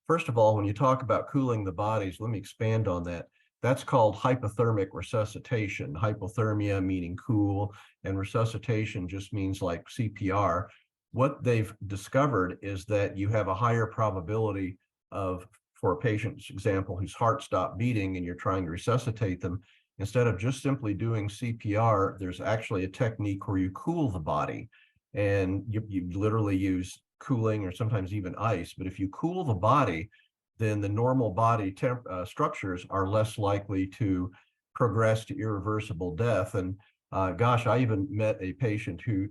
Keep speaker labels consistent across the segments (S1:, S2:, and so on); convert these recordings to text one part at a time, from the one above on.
S1: First of all, when you talk about cooling the bodies, let me expand on that. That's called hypothermic resuscitation. Hypothermia meaning cool, and resuscitation just means like CPR. What they've discovered is that you have a higher probability of, for a patient's example, whose heart stopped beating and you're trying to resuscitate them, instead of just simply doing CPR, there's actually a technique where you cool the body. And you literally use cooling or sometimes even ice. But if you cool the body, then the normal body structures are less likely to progress to irreversible death. And gosh, I even met a patient who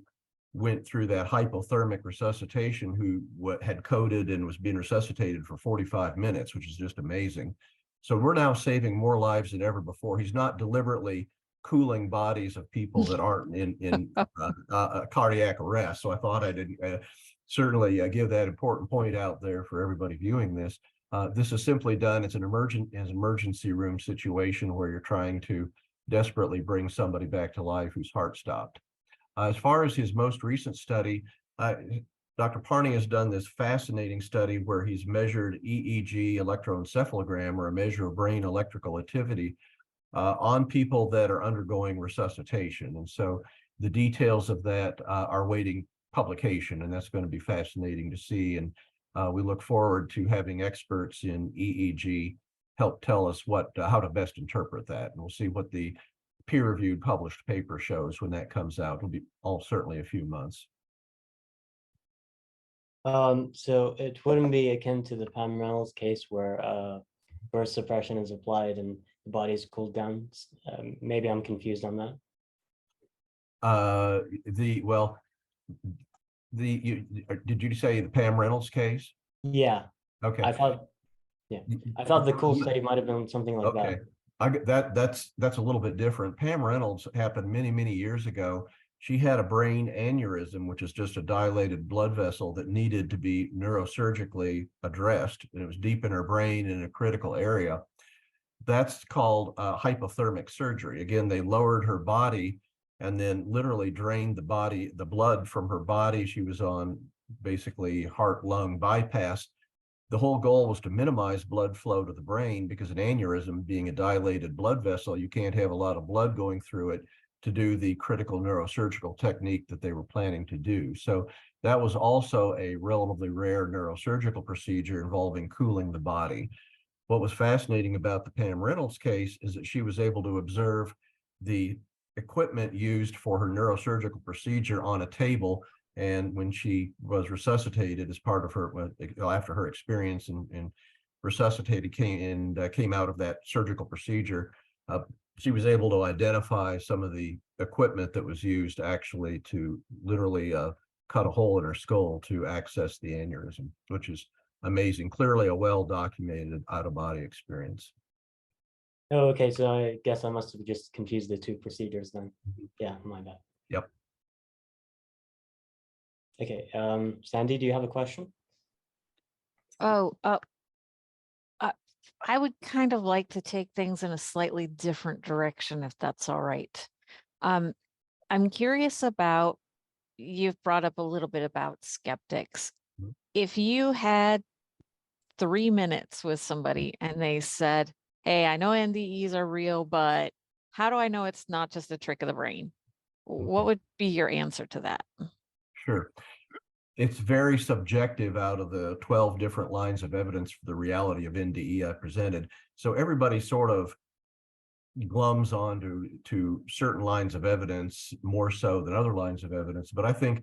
S1: went through that hypothermic resuscitation who had coded and was being resuscitated for 45 minutes, which is just amazing. So we're now saving more lives than ever before. He's not deliberately cooling bodies of people that aren't in cardiac arrest. So I thought I'd certainly give that important point out there for everybody viewing this. This is simply done. It's an emergency room situation where you're trying to desperately bring somebody back to life whose heart stopped. As far as his most recent study, Dr. Parney has done this fascinating study where he's measured EEG, electroencephalogram, or a measure of brain electrical activity on people that are undergoing resuscitation. And so the details of that are awaiting publication, and that's going to be fascinating to see. And we look forward to having experts in EEG help tell us how to best interpret that. And we'll see what the peer-reviewed published paper shows when that comes out. It'll be certainly a few months.
S2: So it wouldn't be akin to the Pam Reynolds case where burst suppression is applied and the body is cooled down. Maybe I'm confused on that.
S1: Did you say the Pam Reynolds case?
S2: Yeah.
S1: Okay.
S2: I thought the cool study might have been something like that.
S1: That's a little bit different. Pam Reynolds happened many years ago. She had a brain aneurysm, which is just a dilated blood vessel that needed to be neurosurgically addressed. And it was deep in her brain in a critical area. That's called hypothermic surgery. Again, they lowered her body and then literally drained the blood from her body. She was on basically heart-lung bypass. The whole goal was to minimize blood flow to the brain, because an aneurysm being a dilated blood vessel, you can't have a lot of blood going through it to do the critical neurosurgical technique that they were planning to do. So that was also a relatively rare neurosurgical procedure involving cooling the body. What was fascinating about the Pam Reynolds case is that she was able to observe the equipment used for her neurosurgical procedure on a table. And when she was resuscitated as part of her, after her experience and resuscitated came out of that surgical procedure, she was able to identify some of the equipment that was used actually to literally cut a hole in her skull to access the aneurysm, which is amazing. Clearly a well-documented out-of-body experience.
S2: Oh, okay. So I guess I must have just confused the two procedures then. Yeah, my bad.
S1: Yep.
S2: Okay. Sandi, do you have a question?
S3: I would kind of like to take things in a slightly different direction, if that's all right. I'm curious about, you've brought up a little bit about skeptics.
S1: Mm-hmm.
S3: If you had 3 minutes with somebody and they said, hey, I know NDEs are real, but how do I know it's not just a trick of the brain? What would be your answer to that?
S1: Sure. It's very subjective out of the 12 different lines of evidence for the reality of NDE I presented. So everybody sort of glums on to certain lines of evidence more so than other lines of evidence. But I think,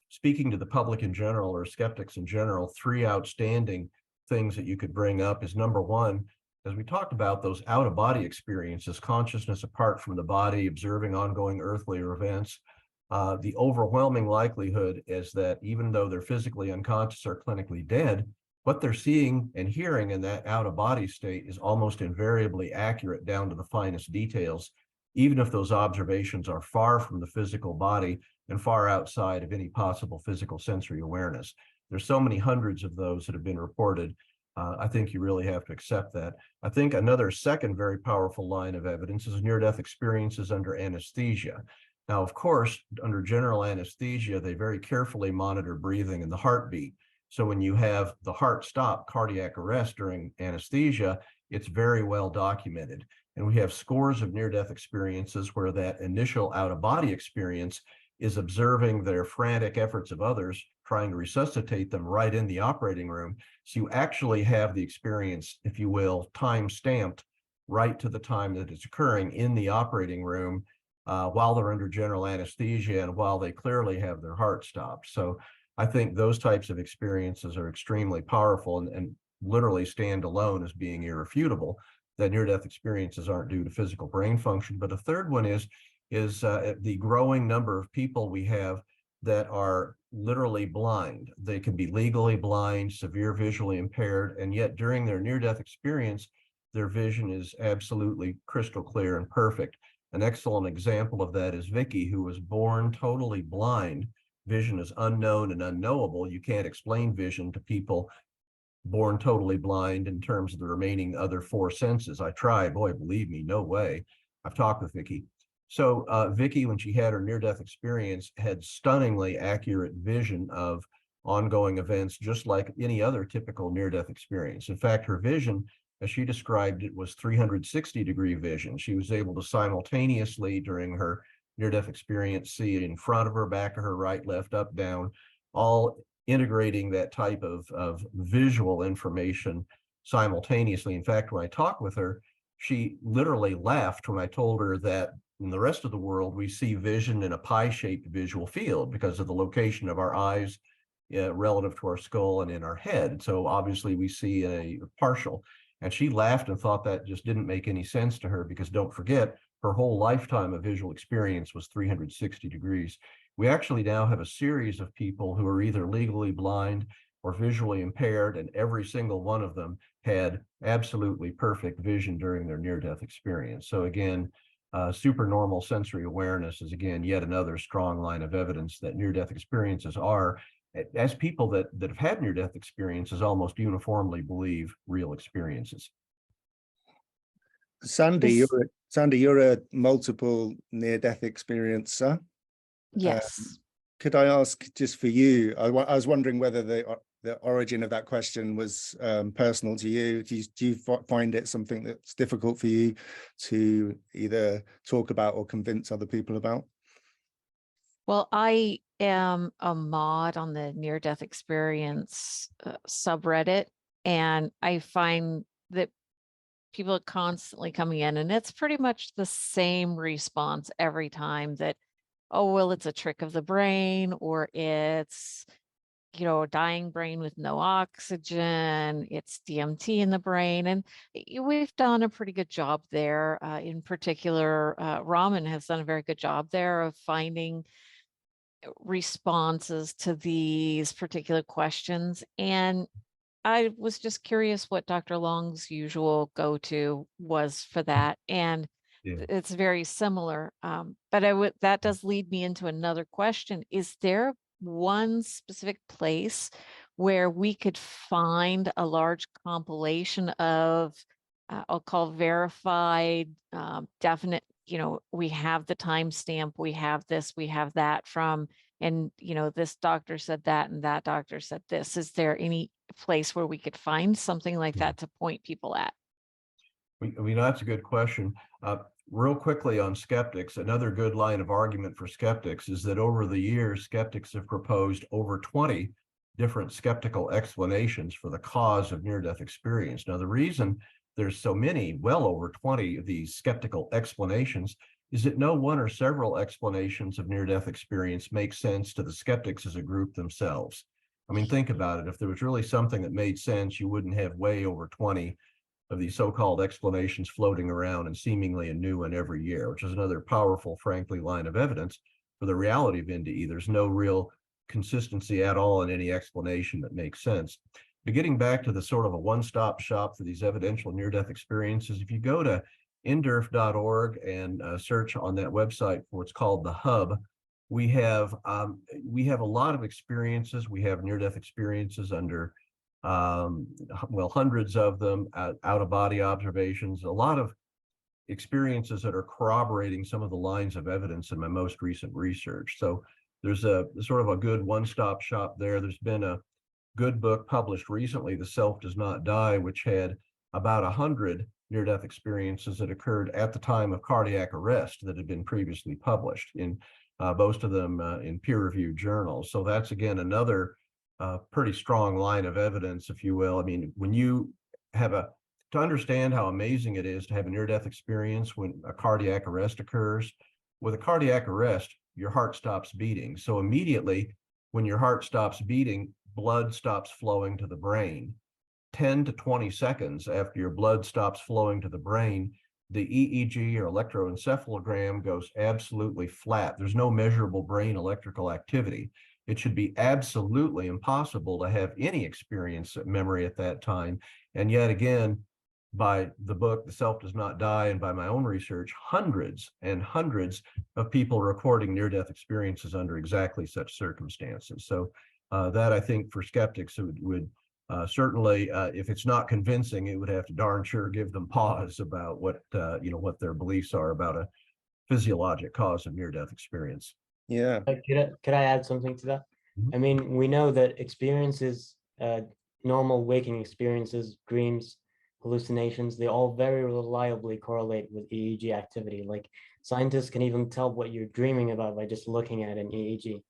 S1: speaking to the public in general or skeptics in general, 3 outstanding things that you could bring up is, number one, as we talked about, those out-of-body experiences, consciousness apart from the body, observing ongoing earthly events. The overwhelming likelihood is that even though they're physically unconscious or clinically dead, what they're seeing and hearing in that out-of-body state is almost invariably accurate down to the finest details, even if those observations are far from the physical body and far outside of any possible physical sensory awareness. There's so many hundreds of those that have been reported. I think you really have to accept that. I think another second very powerful line of evidence is near-death experiences under anesthesia. Now, of course, under general anesthesia, they very carefully monitor breathing and the heartbeat. So when you have the heart stop, cardiac arrest during anesthesia, it's very well documented. And we have scores of near-death experiences where that initial out-of-body experience is observing their frantic efforts of others trying to resuscitate them right in the operating room. So you actually have the experience, if you will, time-stamped right to the time that it's occurring in the operating room while they're under general anesthesia and while they clearly have their heart stopped. So I think those types of experiences are extremely powerful and literally stand alone as being irrefutable, that near-death experiences aren't due to physical brain function. But a third one is the growing number of people we have that are literally blind. They can be legally blind, severe visually impaired, and yet during their near-death experience, their vision is absolutely crystal clear and perfect. An excellent example of that is Vicky, who was born totally blind. Vision is unknown and unknowable. You can't explain vision to people born totally blind in terms of the remaining other four senses. I tried, boy, believe me, no way. I've talked with Vicky. So Vicky, when she had her near-death experience, had stunningly accurate vision of ongoing events, just like any other typical near-death experience. In fact, her vision, as she described it, was 360-degree vision. She was able to simultaneously, during her near-death experience, see in front of her, back of her, right, left, up, down, all integrating that type of visual information simultaneously. In fact, when I talked with her, she literally laughed when I told her that in the rest of the world, we see vision in a pie-shaped visual field because of the location of our eyes relative to our skull and in our head. So obviously we see a partial. And she laughed and thought that just didn't make any sense to her because don't forget, her whole lifetime of visual experience was 360 degrees. We actually now have a series of people who are either legally blind or visually impaired, and every single one of them had absolutely perfect vision during their near-death experience. So again, supernormal sensory awareness is again yet another strong line of evidence that near-death experiences are, as people that have had near-death experiences almost uniformly believe, real experiences.
S4: Sandi, you're a multiple near-death experiencer.
S3: Yes.
S4: Could I ask, just for you, I was wondering whether the origin of that question was personal to you. Do you find it something that's difficult for you to either talk about or convince other people about?
S3: Well, I am a mod on the near-death experience subreddit, and I find that people are constantly coming in, and it's pretty much the same response every time that, oh, well, it's a trick of the brain, or it's, a dying brain with no oxygen, it's DMT in the brain. And we've done a pretty good job there. In particular, Rahman has done a very good job there of finding responses to these particular questions. And I was just curious what Dr. Long's usual go-to was for that. And it's very similar. But that does lead me into another question. Is there one specific place where we could find a large compilation of, I'll call verified, definite, we have the timestamp, we have this, we have that from, and, this doctor said that, and that doctor said this. Is there any place where we could find something like that to point people at?
S1: That's a good question. Real quickly on skeptics, another good line of argument for skeptics is that over the years, skeptics have proposed over 20 different skeptical explanations for the cause of near-death experience. Now, the reason there's so many, well over 20 of these skeptical explanations, is that no one or several explanations of near-death experience make sense to the skeptics as a group themselves. I mean, think about it. If there was really something that made sense, you wouldn't have way over 20 of these so-called explanations floating around and seemingly a new one every year, which is another powerful, frankly, line of evidence for the reality of NDE. There's no real consistency at all in any explanation that makes sense. But getting back to the sort of a one-stop shop for these evidential near-death experiences, if you go to nderf.org and search on that website for what's called the Hub, we have a lot of experiences. We have near-death experiences under hundreds of them, out-of-body observations, a lot of experiences that are corroborating some of the lines of evidence in my most recent research. So there's a sort of a good one-stop shop there. There's been good book published recently, The Self Does Not Die, which had about 100 near-death experiences that occurred at the time of cardiac arrest that had been previously published, in most of them in peer-reviewed journals. So that's, again, another pretty strong line of evidence, if you will. I mean, when you have to understand how amazing it is to have a near-death experience when a cardiac arrest occurs. With a cardiac arrest, your heart stops beating. So immediately when your heart stops beating, blood stops flowing to the brain. 10 to 20 seconds after your blood stops flowing to the brain, the EEG or electroencephalogram goes absolutely flat. There's no measurable brain electrical activity. It should be absolutely impossible to have any experience of memory at that time. And yet again, by the book, The Self Does Not Die, and by my own research, hundreds and hundreds of people recording near-death experiences under exactly such circumstances. So that, I think, for skeptics, it would certainly, if it's not convincing, it would have to darn sure give them pause about what what their beliefs are about a physiologic cause of near-death experience.
S4: Yeah.
S2: Could I add something to that? I mean, we know that experiences, normal waking experiences, dreams, hallucinations, they all very reliably correlate with EEG activity. Like, scientists can even tell what you're dreaming about by just looking at an EEG.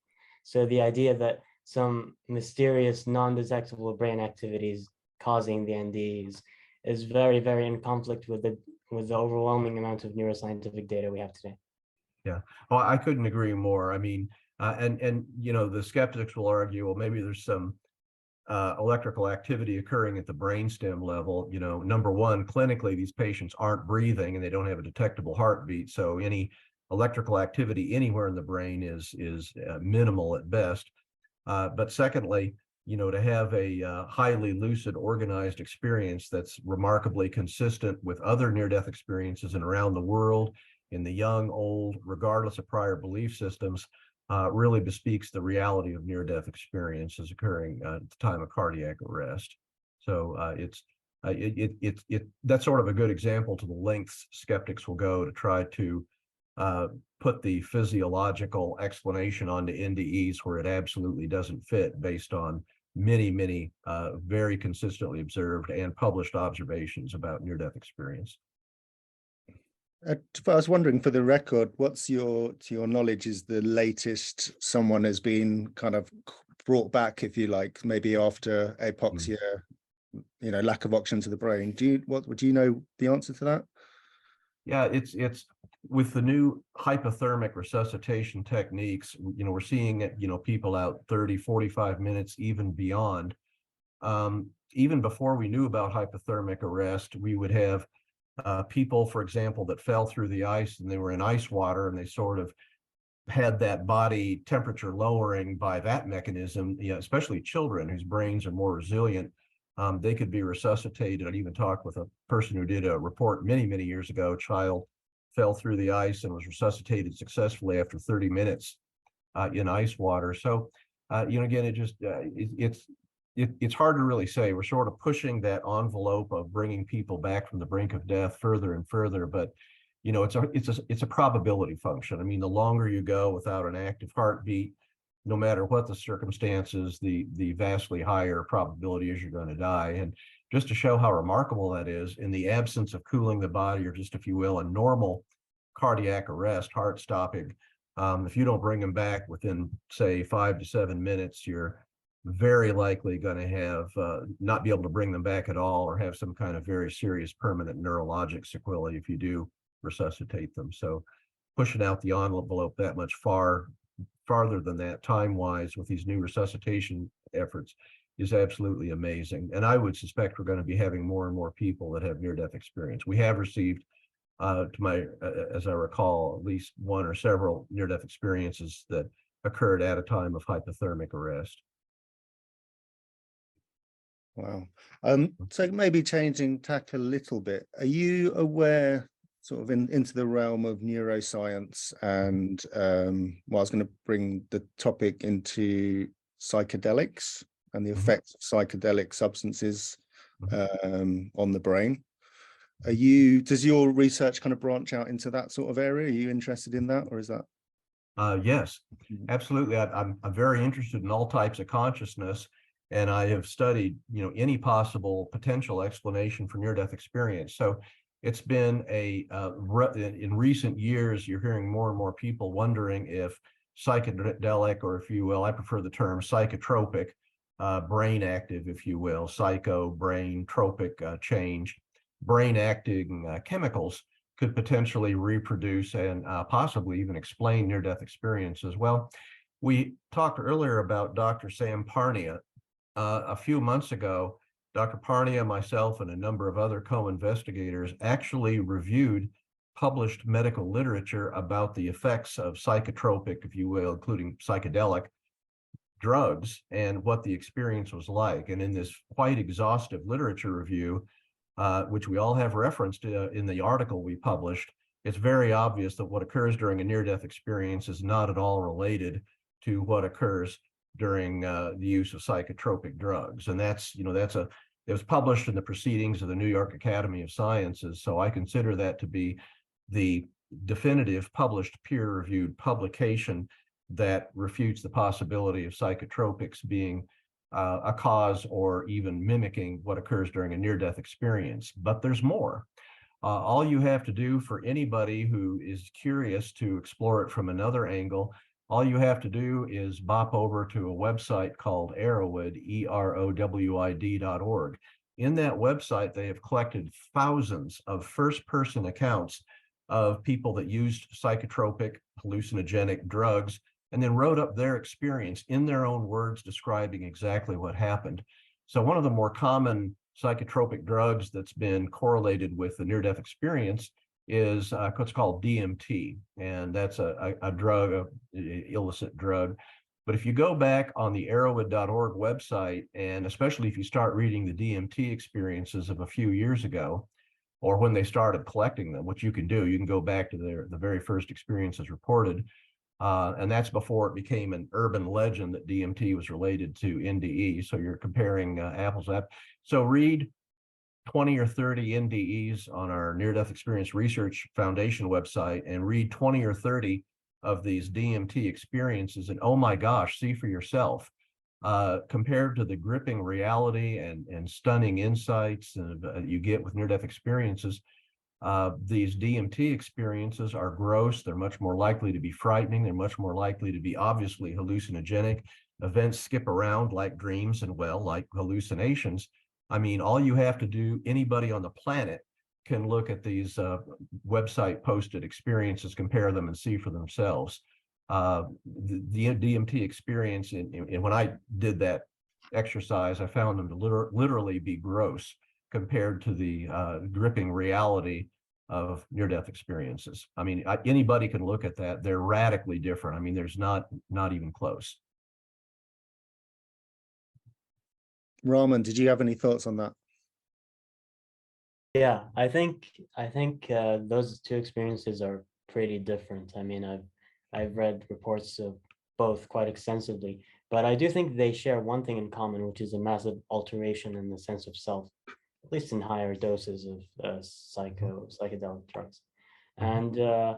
S2: So the idea that some mysterious non-detectable brain activities causing the NDEs is very, very in conflict with the overwhelming amount of neuroscientific data we have today.
S1: Yeah, well, I couldn't agree more. I mean, and the skeptics will argue, well, maybe there's some electrical activity occurring at the brainstem level. Number one, clinically, these patients aren't breathing and they don't have a detectable heartbeat. So any electrical activity anywhere in the brain is minimal at best. But secondly, to have a highly lucid, organized experience that's remarkably consistent with other near-death experiences and around the world, in the young, old, regardless of prior belief systems, really bespeaks the reality of near-death experiences occurring at the time of cardiac arrest. So that's sort of a good example to the lengths skeptics will go to try to put the physiological explanation onto NDEs where it absolutely doesn't fit, based on many very consistently observed and published observations about near-death experience.
S4: I was wondering, for the record, what's to your knowledge, is the latest someone has been kind of brought back, if you like, maybe after hypoxia, lack of oxygen to the brain? Do you know the answer to that?
S1: Yeah, it's with the new hypothermic resuscitation techniques, we're seeing people out 30, 45 minutes, even beyond. Even before we knew about hypothermic arrest, we would have people, for example, that fell through the ice and they were in ice water and they sort of had that body temperature lowering by that mechanism, especially children whose brains are more resilient. They could be resuscitated. I even talked with a person who did a report many years ago. A child fell through the ice and was resuscitated successfully after 30 minutes in ice water. So, again, it's hard to really say. We're sort of pushing that envelope of bringing people back from the brink of death further and further, but it's a probability function. I mean, the longer you go without an active heartbeat, no matter what the circumstances, the vastly higher probability is you're going to die. And just to show how remarkable that is, in the absence of cooling the body, or just, if you will, a normal cardiac arrest, heart stopping, if you don't bring them back within, say, 5 to 7 minutes, you're very likely going to have not be able to bring them back at all, or have some kind of very serious permanent neurologic sequelae if you do resuscitate them. So pushing out the envelope that much farther than that time-wise with these new resuscitation efforts is absolutely amazing. And I would suspect we're going to be having more and more people that have near-death experience. We have received, as I recall, at least one or several near-death experiences that occurred at a time of hypothermic arrest.
S4: Wow. So maybe changing tack a little bit, are you aware, sort of into the realm of neuroscience, and I was going to bring the topic into psychedelics and the effects of psychedelic substances on the brain. Does your research kind of branch out into that sort of area? Are you interested in that, or is that?
S1: Yes, absolutely. I'm very interested in all types of consciousness. and I have studied, any possible potential explanation for near-death experience. So it's been in recent years, you're hearing more and more people wondering if psychedelic, or if you will, I prefer the term psychotropic, brain active, if you will, psycho, brain, tropic change, brain acting chemicals could potentially reproduce and possibly even explain near-death experiences. Well, we talked earlier about Dr. Sam Parnia. A few months ago, Dr. Parnia, myself, and a number of other co-investigators actually reviewed published medical literature about the effects of psychotropic, if you will, including psychedelic drugs, and what the experience was like. And in this quite exhaustive literature review, which we all have referenced in the article we published, it's very obvious that what occurs during a near-death experience is not at all related to what occurs during the use of psychotropic drugs. And it was published in the Proceedings of the New York Academy of Sciences. So I consider that to be the definitive published peer-reviewed publication that refutes the possibility of psychotropics being a cause or even mimicking what occurs during a near-death experience. But there's more. All you have to do, for anybody who is curious to explore it from another angle, all you have to do is bop over to a website called Erowid, EROWID.org. In that website, they have collected thousands of first-person accounts of people that used psychotropic, hallucinogenic drugs, and then wrote up their experience in their own words, describing exactly what happened. So one of the more common psychotropic drugs that's been correlated with the near-death experience is what's called DMT, and that's a drug, an illicit drug. But if you go back on the Erowid.org website, and especially if you start reading the DMT experiences of a few years ago, or when they started collecting them, which you can do, you can go back to the very first experiences reported, and that's before it became an urban legend that DMT was related to NDE. So you're comparing apples to apples. So read 20 or 30 NDEs on our Near-Death Experience Research Foundation website, and read 20 or 30 of these DMT experiences, and oh my gosh, see for yourself. Compared to the gripping reality and stunning insights you get with near-death experiences, these DMT experiences are gross. They're much more likely to be frightening. They're much more likely to be obviously hallucinogenic. Events skip around like dreams and, well, like hallucinations. I mean, all you have to do, anybody on the planet can look at these website posted experiences, compare them, and see for themselves. The DMT experience, and when I did that exercise, I found them to literally be gross compared to the gripping reality of near-death experiences. I mean, anybody can look at that. They're radically different. I mean, there's not even close.
S4: Rahman, did you have any thoughts on that?
S2: Yeah, I think those two experiences are pretty different. I mean, I've read reports of both quite extensively, but I do think they share one thing in common, which is a massive alteration in the sense of self, at least in higher doses of psychedelic drugs. And in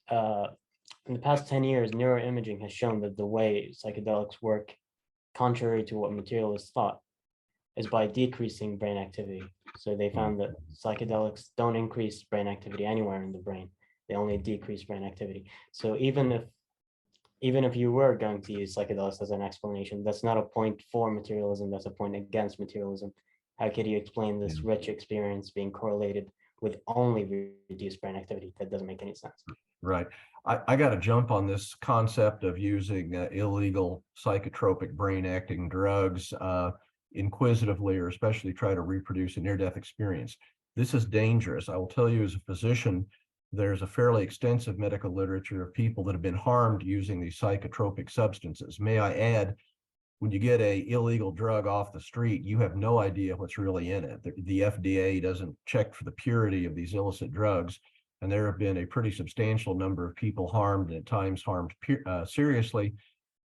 S2: the past 10 years, neuroimaging has shown that the way psychedelics work, contrary to what materialists thought, is by decreasing brain activity. So they found that psychedelics don't increase brain activity anywhere in the brain. They only decrease brain activity. So even if you were going to use psychedelics as an explanation, that's not a point for materialism, that's a point against materialism. How could you explain this rich experience being correlated with only reduced brain activity? That doesn't make any sense.
S1: Right. I got to jump on this concept of using illegal psychotropic brain acting drugs inquisitively, or especially try to reproduce a near-death experience. This is dangerous. I will tell you, as a physician, there's a fairly extensive medical literature of people that have been harmed using these psychotropic substances. May I add, when you get an illegal drug off the street, you have no idea what's really in it. The FDA doesn't check for the purity of these illicit drugs, and there have been a pretty substantial number of people harmed, and at times harmed seriously,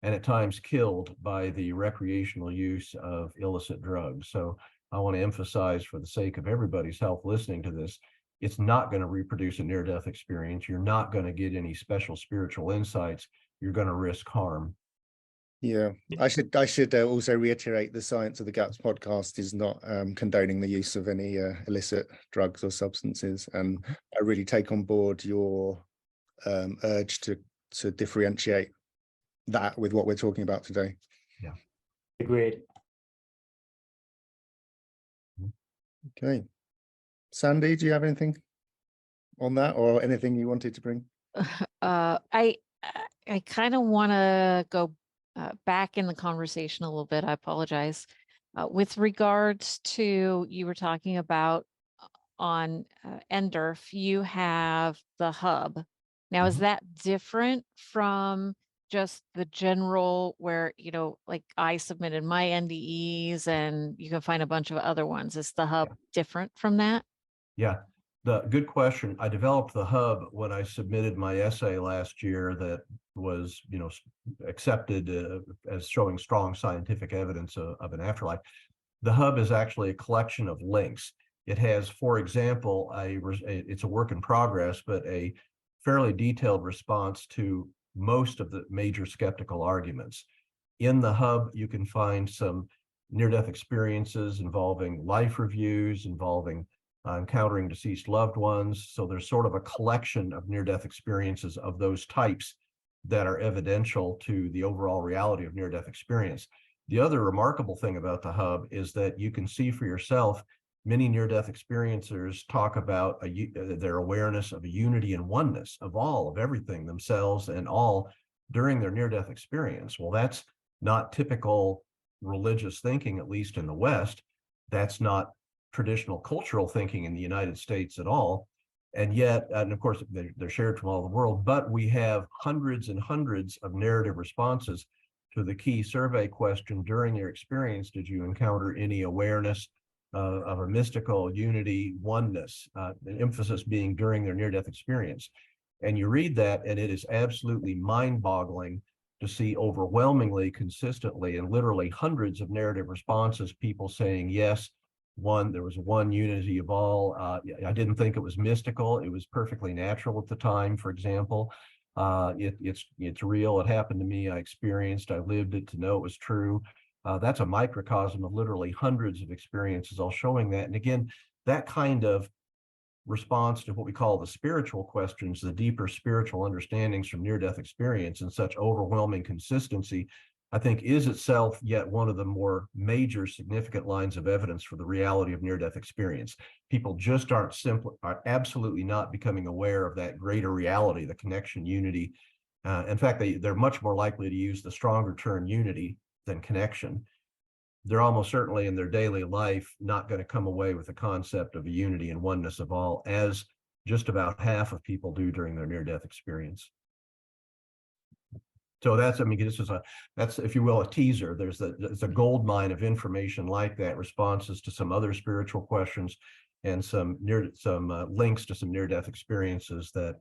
S1: and at times killed by the recreational use of illicit drugs. So I want to emphasize, for the sake of everybody's health listening to this, it's not going to reproduce a near-death experience. You're not going to get any special spiritual insights. You're going to risk harm.
S4: Yeah, I should also reiterate the Science of the Gaps podcast is not condoning the use of any illicit drugs or substances, and I really take on board your urge to differentiate that with what we're talking about today.
S1: Yeah,
S2: Agreed.
S4: Okay, Sandi, do you have anything on that, or anything you wanted to bring?
S3: I kind of want to go back in the conversation a little bit. I apologize. With regards to, you were talking about on NDEr, you have the hub. Now, is that different from just the general where, you know, like I submitted my NDEs and you can find a bunch of other ones? Is the hub different from that?
S1: yeah. The good question. I developed the hub when I submitted my essay last year that was, you know, accepted as showing strong scientific evidence of an afterlife. The hub is actually a collection of links. It has, for example, it's a work in progress, but a fairly detailed response to most of the major skeptical arguments. In the hub, you can find some near-death experiences involving life reviews, involving encountering deceased loved ones. So there's sort of a collection of near-death experiences of those types that are evidential to the overall reality of near-death experience. The other remarkable thing about the hub is that you can see for yourself, many near-death experiencers talk about their awareness of a unity and oneness of all, of everything, themselves and all, during their near-death experience. Well, that's not typical religious thinking, at least in the West. That's not traditional cultural thinking in the United States at all. And yet, and of course, they're shared from all the world, but we have hundreds and hundreds of narrative responses to the key survey question during your experience. Did you encounter any awareness of a mystical unity, oneness, the emphasis being during their near-death experience? And you read that, and it is absolutely mind-boggling to see overwhelmingly, consistently, and literally hundreds of narrative responses, people saying, yes, there was one unity of all. I didn't think it was mystical. It was perfectly natural at the time, for example. It's real. It happened to me. I experienced, I lived it to know it was true. That's a microcosm of literally hundreds of experiences, all showing that. And again, that kind of response to what we call the spiritual questions, the deeper spiritual understandings from near-death experience, and such overwhelming consistency, I think is itself yet one of the more major significant lines of evidence for the reality of near-death experience. People just are absolutely not becoming aware of that greater reality, the connection, unity. In fact, they're much more likely to use the stronger term unity than connection. They're almost certainly in their daily life not going to come away with the concept of a unity and oneness of all, as just about half of people do during their near-death experience. So that's, I mean, that's, if you will, a teaser. There's a gold mine of information like that, responses to some other spiritual questions, and some links to some near-death experiences that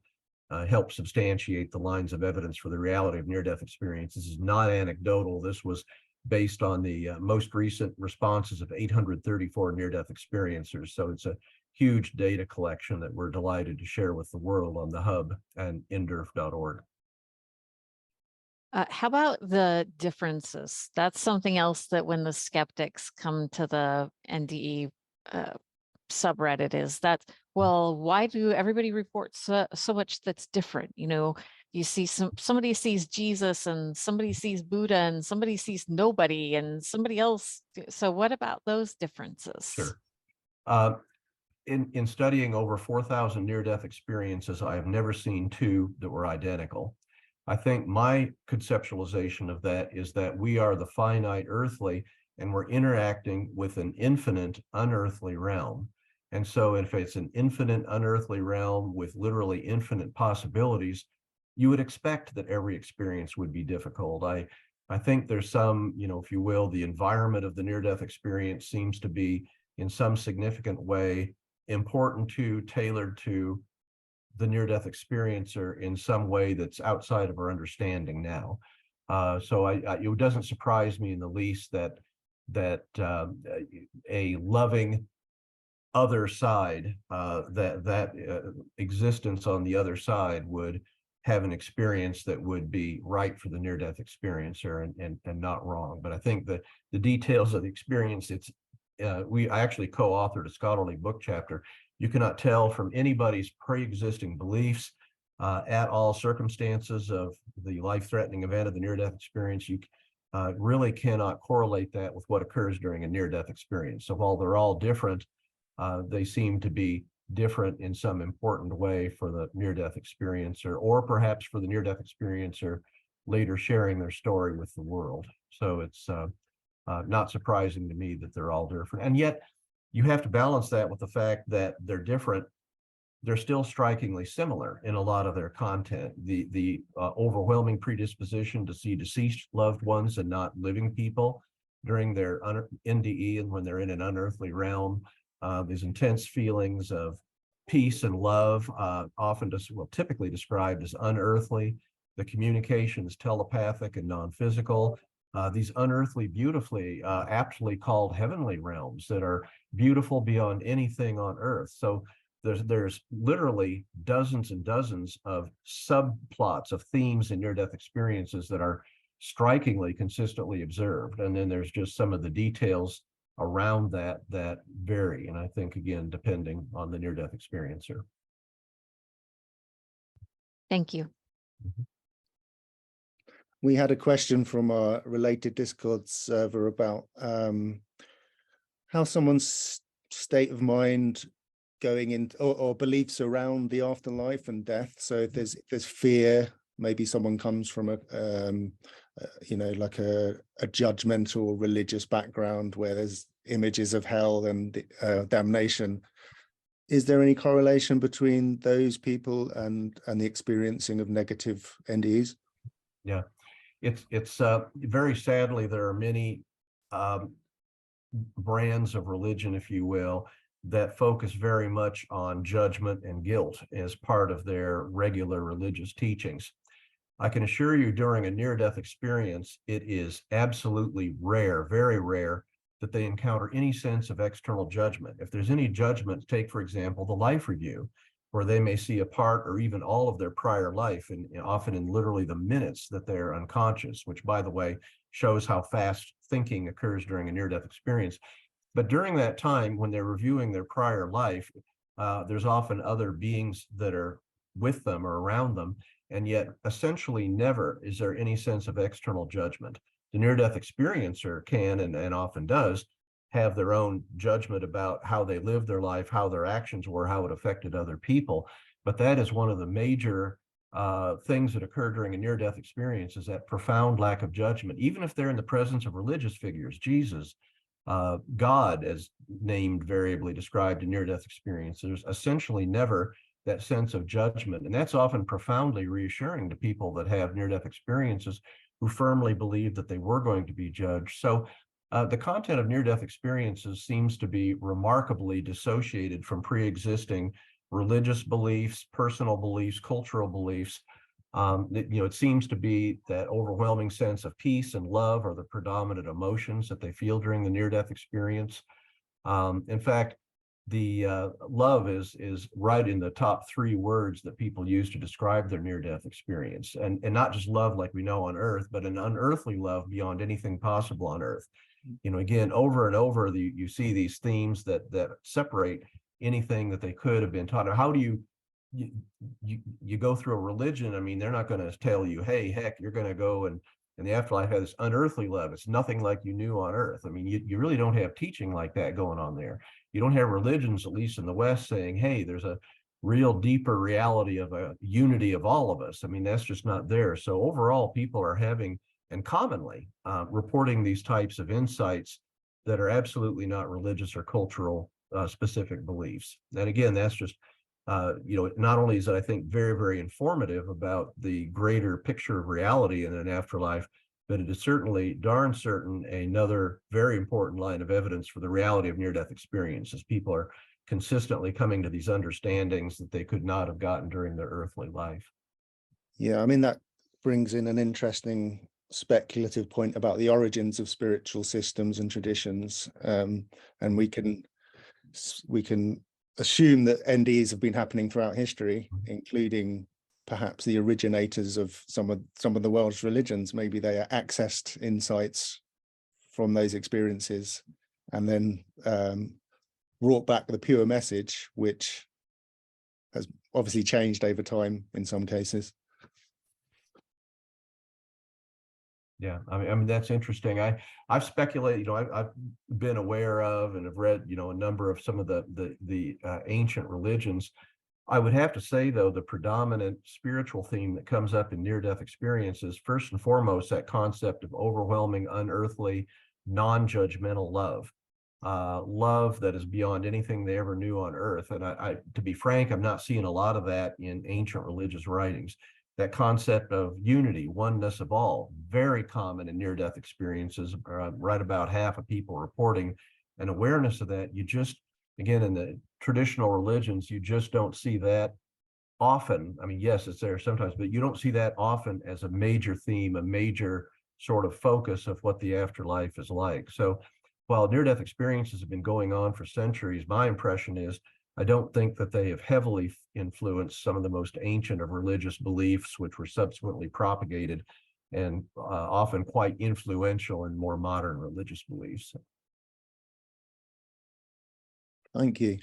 S1: help substantiate the lines of evidence for the reality of near-death experience. This is not anecdotal. This was based on the most recent responses of 834 near-death experiencers. So it's a huge data collection that we're delighted to share with the world on the hub and nderf.org.
S3: How about the differences? That's something else that when the skeptics come to the NDE subreddit is that, well, why do everybody report so much that's different? You know, you see somebody sees Jesus and somebody sees Buddha and somebody sees nobody and somebody else. So what about those differences?
S1: Sure. In studying over 4,000 near-death experiences, I have never seen two that were identical. I think my conceptualization of that is that we are the finite earthly, and we're interacting with an infinite unearthly realm. And so if it's an infinite unearthly realm with literally infinite possibilities, you would expect that every experience would be difficult. I think there's some, you know, if you will, the environment of the near-death experience seems to be in some significant way important to, tailored to the near-death experiencer in some way that's outside of our understanding now. So it doesn't surprise me in the least that a loving other side, that existence on the other side would have an experience that would be right for the near-death experiencer and not wrong. But I think that the details of the experience, I actually co-authored a scholarly book chapter. You cannot tell from anybody's pre-existing beliefs at all circumstances of the life-threatening event of the near-death experience. You really cannot correlate that with what occurs during a near-death experience. So while they're all different, they seem to be different in some important way for the near-death experiencer, or perhaps for the near-death experiencer later sharing their story with the world. So it's not surprising to me that they're all different. And yet you have to balance that with the fact that they're different. They're still strikingly similar in a lot of their content. The overwhelming predisposition to see deceased loved ones and not living people during their NDE and when they're in an unearthly realm. These intense feelings of peace and love, typically described as unearthly. The communication is telepathic and non-physical. These unearthly, beautifully, aptly called heavenly realms that are beautiful beyond anything on earth. So there's literally dozens and dozens of subplots of themes in near-death experiences that are strikingly consistently observed. And then there's just some of the details around that vary. And I think, again, depending on the near-death experiencer.
S3: Thank you.
S4: We had a question from our related Discord server about how someone's state of mind going in, or beliefs around the afterlife and death. So if there's fear, maybe someone comes from a like a judgmental religious background where there's images of hell and damnation. Is there any correlation between those people and the experiencing of negative NDEs?
S1: Yeah, it's very sadly, there are many brands of religion, if you will, that focus very much on judgment and guilt as part of their regular religious teachings. I can assure you, during a near-death experience, it is absolutely rare, very rare, that they encounter any sense of external judgment. If there's any judgment, take, for example, the life review, where they may see a part or even all of their prior life, and often in literally the minutes that they're unconscious, which, by the way, shows how fast thinking occurs during a near-death experience. But during that time, when they're reviewing their prior life, there's often other beings that are with them or around them, and yet essentially never is there any sense of external judgment. The near-death experiencer can, and often does, have their own judgment about how they lived their life, how their actions were, how it affected other people. But that is one of the major things that occur during a near-death experience, is that profound lack of judgment. Even if they're in the presence of religious figures, Jesus, God, as named, variably described in near-death experience, there's essentially never that sense of judgment. And that's often profoundly reassuring to people that have near-death experiences who firmly believe that they were going to be judged. So the content of near-death experiences seems to be remarkably dissociated from pre-existing religious beliefs, personal beliefs, cultural beliefs. It seems to be that overwhelming sense of peace and love are the predominant emotions that they feel during the near-death experience. In fact, the love is right in the top 3 words that people use to describe their near-death experience, and not just love like we know on earth, but an unearthly love beyond anything possible on earth. Again, over and over, you see these themes that separate anything that they could have been taught. Or how do you go through a religion? I mean, they're not going to tell you, hey, heck, you're going to go and in the afterlife have this unearthly love. It's nothing like you knew on earth. I mean, you really don't have teaching like that going on there. You don't have religions, at least in the West, saying, hey, there's a real deeper reality of a unity of all of us. I mean, that's just not there. So overall, people are having, and commonly reporting, these types of insights that are absolutely not religious or cultural specific beliefs. And again, that's just not only is it, I think, very, very informative about the greater picture of reality in an afterlife, but it is certainly, darn certain, another very important line of evidence for the reality of near-death experiences. People are consistently coming to these understandings that they could not have gotten during their earthly life.
S4: Yeah, I mean, that brings in an interesting speculative point about the origins of spiritual systems and traditions, and we can assume that NDEs have been happening throughout history, including perhaps the originators of some of the world's religions. Maybe they are accessed insights from those experiences and then brought back the pure message, which has obviously changed over time in some cases.
S1: Yeah, I mean that's interesting. I've speculated, I've been aware of and have read, a number of some of the ancient religions. I would have to say, though, the predominant spiritual theme that comes up in near-death experiences, first and foremost, that concept of overwhelming, unearthly, non-judgmental love. Love that is beyond anything they ever knew on earth. And I, to be frank, I'm not seeing a lot of that in ancient religious writings. That concept of unity, oneness of all, very common in near-death experiences. Right about half of people reporting an awareness of that. You just, again, in the traditional religions, you just don't see that often. I mean, yes, it's there sometimes, but you don't see that often as a major theme, a major sort of focus of what the afterlife is like. So while near-death experiences have been going on for centuries, my impression is I don't think that they have heavily influenced some of the most ancient of religious beliefs, which were subsequently propagated and often quite influential in more modern religious beliefs.
S4: Thank you.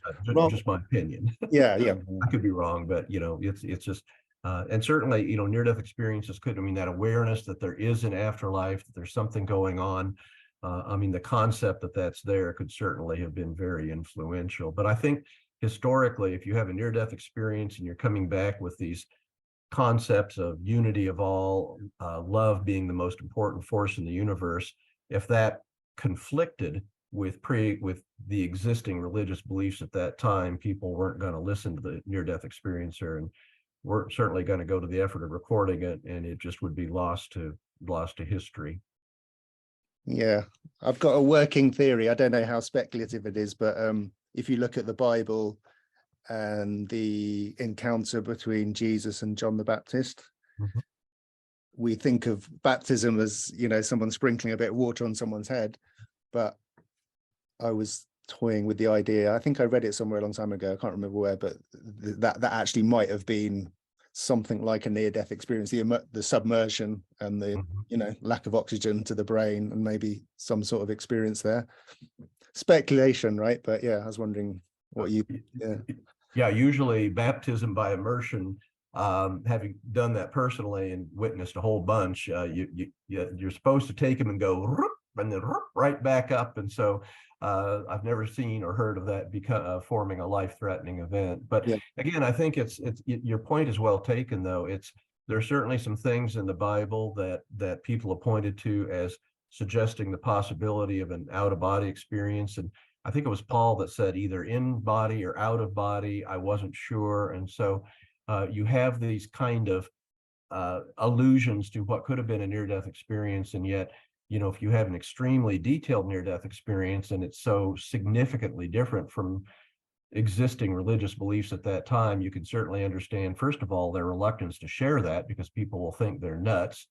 S1: Just my opinion.
S4: Yeah.
S1: I could be wrong, but it's just and certainly near-death experiences could, that awareness that there is an afterlife, that there's something going on. The concept that that's there could certainly have been very influential. But I think historically, if you have a near-death experience and you're coming back with these concepts of unity of all, love being the most important force in the universe, if that conflicted with the existing religious beliefs at that time, people weren't going to listen to the near-death experiencer, and we're certainly going to go to the effort of recording it, and it just would be lost to history.
S4: Yeah, I've got a working theory. I don't know how speculative it is, but if you look at the Bible and the encounter between Jesus and John the Baptist, we think of baptism as, someone sprinkling a bit of water on someone's head. But I was toying with the idea. I think I read it somewhere a long time ago. I can't remember where, but that actually might have been something like a near-death experience, the submersion and the lack of oxygen to the brain, and maybe some sort of experience there. Speculation, right? But yeah, I was wondering what you
S1: usually baptism by immersion, having done that personally and witnessed a whole bunch, you're supposed to take them and go and then right back up, and so I've never seen or heard of that forming a life-threatening event. But again, I think it's your point is well taken, though. There's certainly some things in the Bible that people have pointed to as suggesting the possibility of an out-of-body experience. And I think it was Paul that said either in body or out of body. I wasn't sure. And so you have these kind of allusions to what could have been a near-death experience. And yet, if you have an extremely detailed near-death experience and it's so significantly different from existing religious beliefs at that time, you can certainly understand, first of all, their reluctance to share that because people will think they're nuts.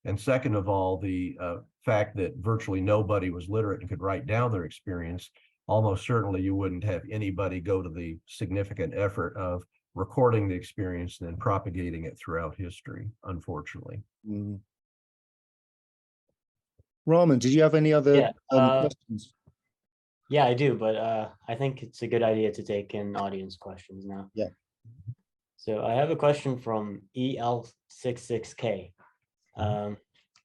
S1: And second of all, the fact that virtually nobody was literate and could write down their experience. Almost certainly you wouldn't have anybody go to the significant effort of recording the experience and then propagating it throughout history, unfortunately.
S4: Rahman, did you have any other questions?
S2: Yeah, I do, but I think it's a good idea to take in audience questions now.
S4: Yeah.
S2: So I have a question from EL66K.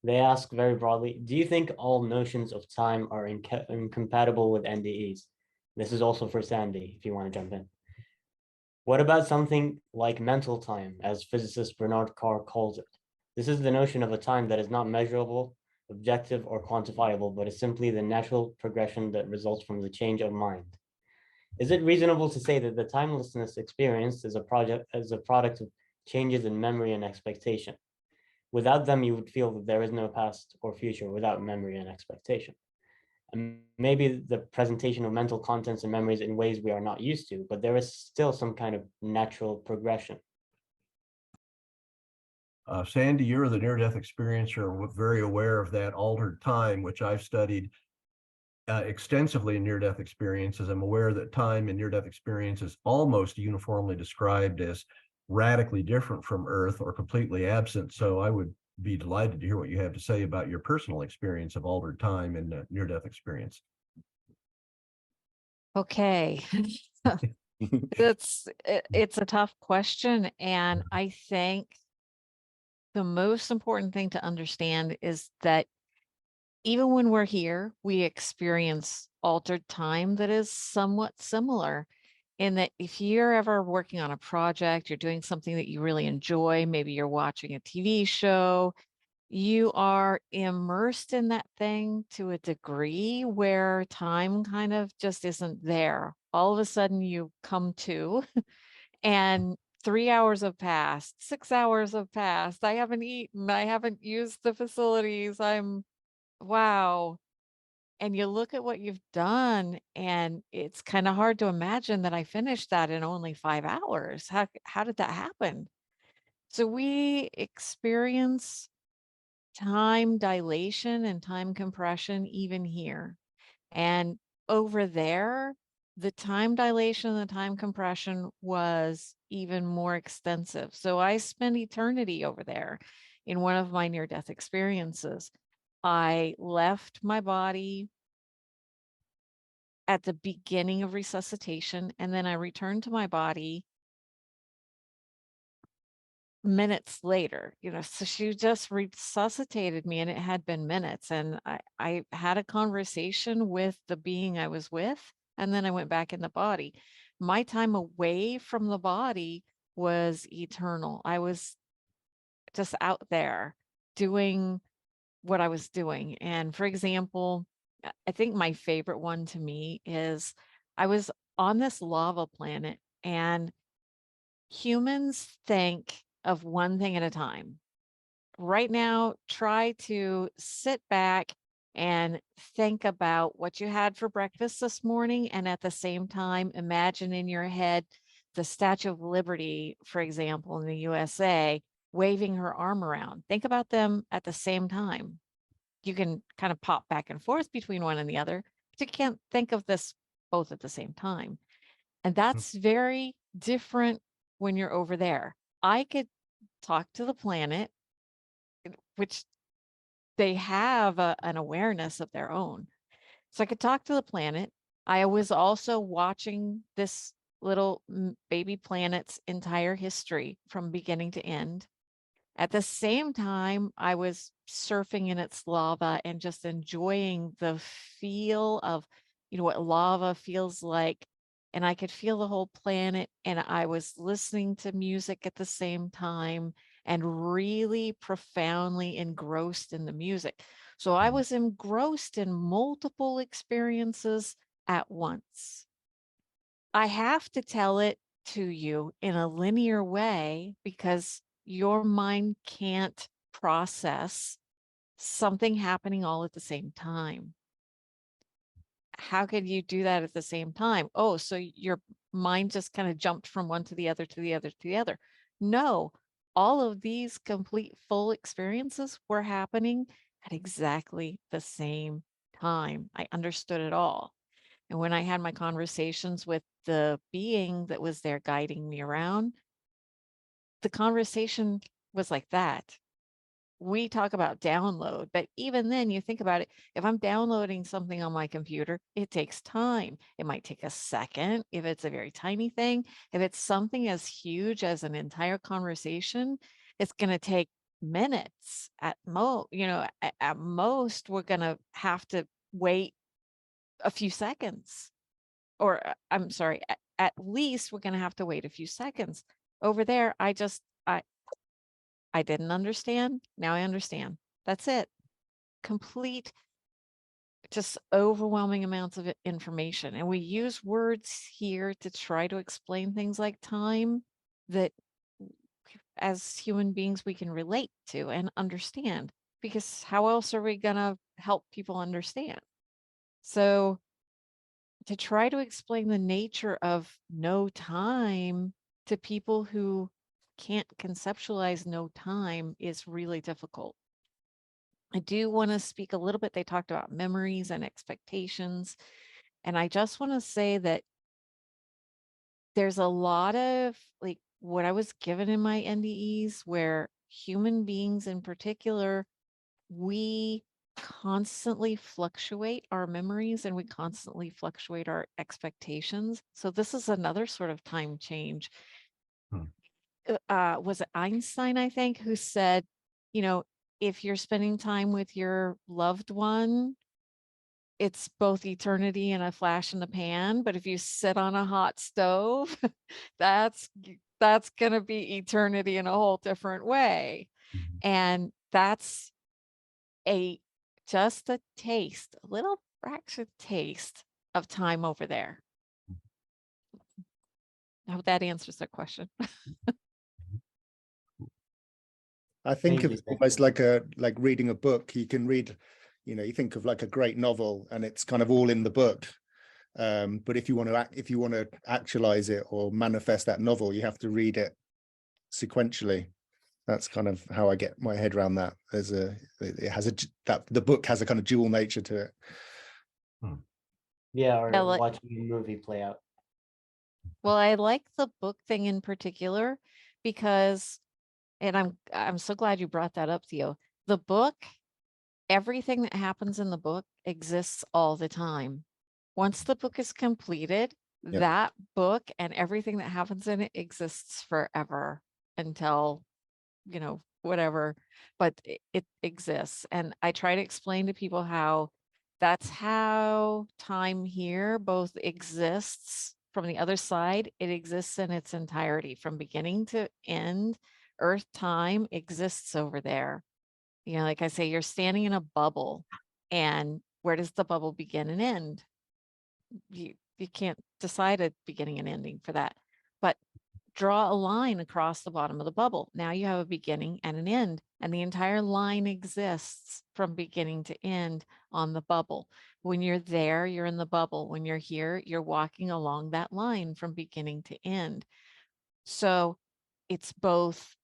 S2: They ask very broadly, do you think all notions of time are incompatible with NDEs? This is also for Sandi, if you want to jump in. What about something like mental time, as physicist Bernard Carr calls it? This is the notion of a time that is not measurable, objective, or quantifiable, but is simply the natural progression that results from the change of mind. Is it reasonable to say that the timelessness experienced is a product of changes in memory and expectation? Without them, you would feel that there is no past or future without memory and expectation. And maybe the presentation of mental contents and memories in ways we are not used to, but there is still some kind of natural progression.
S1: Sandi, you're the near-death experiencer, very aware of that altered time, which I've studied extensively in near-death experiences. I'm aware that time in near-death experience is almost uniformly described as radically different from Earth or completely absent. So I would be delighted to hear what you have to say about your personal experience of altered time and near-death experience.
S3: Okay. It's a tough question. And I think the most important thing to understand is that even when we're here, we experience altered time that is somewhat similar in that if you're ever working on a project, you're doing something that you really enjoy, maybe you're watching a TV show, you are immersed in that thing to a degree where time kind of just isn't there. All of a sudden you come to and 3 hours have passed, 6 hours have passed. I haven't eaten, I haven't used the facilities. Wow. And you look at what you've done, and it's kind of hard to imagine that I finished that in only 5 hours. How did that happen? So we experience time dilation and time compression even here. And over there, the time dilation and the time compression was even more extensive. So I spent eternity over there in one of my near-death experiences. I left my body at the beginning of resuscitation, and then I returned to my body minutes later, so she just resuscitated me and it had been minutes. And I had a conversation with the being I was with, and then I went back in the body. My time away from the body was eternal. I was just out there doing what I was doing. And for example, I think my favorite one to me is I was on this lava planet, and humans think of one thing at a time. Right now, try to sit back and think about what you had for breakfast this morning. And at the same time, imagine in your head the Statue of Liberty, for example, in the USA, waving her arm around. Think about them at the same time. You can kind of pop back and forth between one and the other, but you can't think of this both at the same time. And that's very different when you're over there. I could talk to the planet, which they have an awareness of their own. So I could talk to the planet. I was also watching this little baby planet's entire history from beginning to end. At the same time, I was surfing in its lava and just enjoying the feel of, what lava feels like. And I could feel the whole planet, and I was listening to music at the same time and really profoundly engrossed in the music. So I was engrossed in multiple experiences at once. I have to tell it to you in a linear way because your mind can't process something happening all at the same time. How could you do that at the same time? Oh, so your mind just kind of jumped from one to the other, to the other, to the other. No, all of these complete full experiences were happening at exactly the same time. I understood it all. And when I had my conversations with the being that was there guiding me around, the conversation was like that. We talk about download, but even then you think about it, if I'm downloading something on my computer, it takes time. It might take a second if it's a very tiny thing. If it's something as huge as an entire conversation, it's going to take minutes at most. At most we're going to have to wait a few seconds, or I'm sorry, at least we're going to have to wait a few seconds. Over there, I didn't understand. Now I understand. That's it. Complete, just overwhelming amounts of information. And we use words here to try to explain things like time that as human beings we can relate to and understand, because how else are we going to help people understand? So to try to explain the nature of no time to people who can't conceptualize no time is really difficult. I do want to speak a little bit. They talked about memories and expectations. And I just want to say that there's a lot of what I was given in my NDEs, where human beings in particular, we constantly fluctuate our memories and we constantly fluctuate our expectations. So this is another sort of time change. Was it Einstein, I think, who said, you know, if you're spending time with your loved one, it's both eternity and a flash in the pan. But if you sit on a hot stove, that's going to be eternity in a whole different way. And that's just a taste, a little fraction taste of time over there. I hope that answers the question.
S4: I think
S2: Thank
S4: of
S2: you,
S4: it
S2: thank
S4: almost like reading a book. You can read, you know, you think of like a great novel and it's kind of all in the book. But if you want to actualize it or manifest that novel, you have to read it sequentially. That's kind of how I get my head around that. The book has a kind of dual nature to it.
S2: Yeah, or
S3: Ela-
S2: watching a movie play out.
S3: Well, I like the book thing in particular because, and I'm so glad you brought that up, Theo. The book, everything that happens in the book exists all the time. Once the book is completed,
S4: Yep.
S3: that book and everything that happens in it exists forever until, you know, whatever, but it exists. And I try to explain to people how that's how time here both exists from the other side. It exists in its entirety from beginning to end. Earth time exists over there. You know, like I say, you're standing in a bubble, and where does the bubble begin and end? You can't decide a beginning and ending for that, but draw a line across the bottom of the bubble. Now you have a beginning and an end, and the entire line exists from beginning to end on the bubble. When you're there, you're in the bubble. When you're here, you're walking along that line from beginning to end. So it's both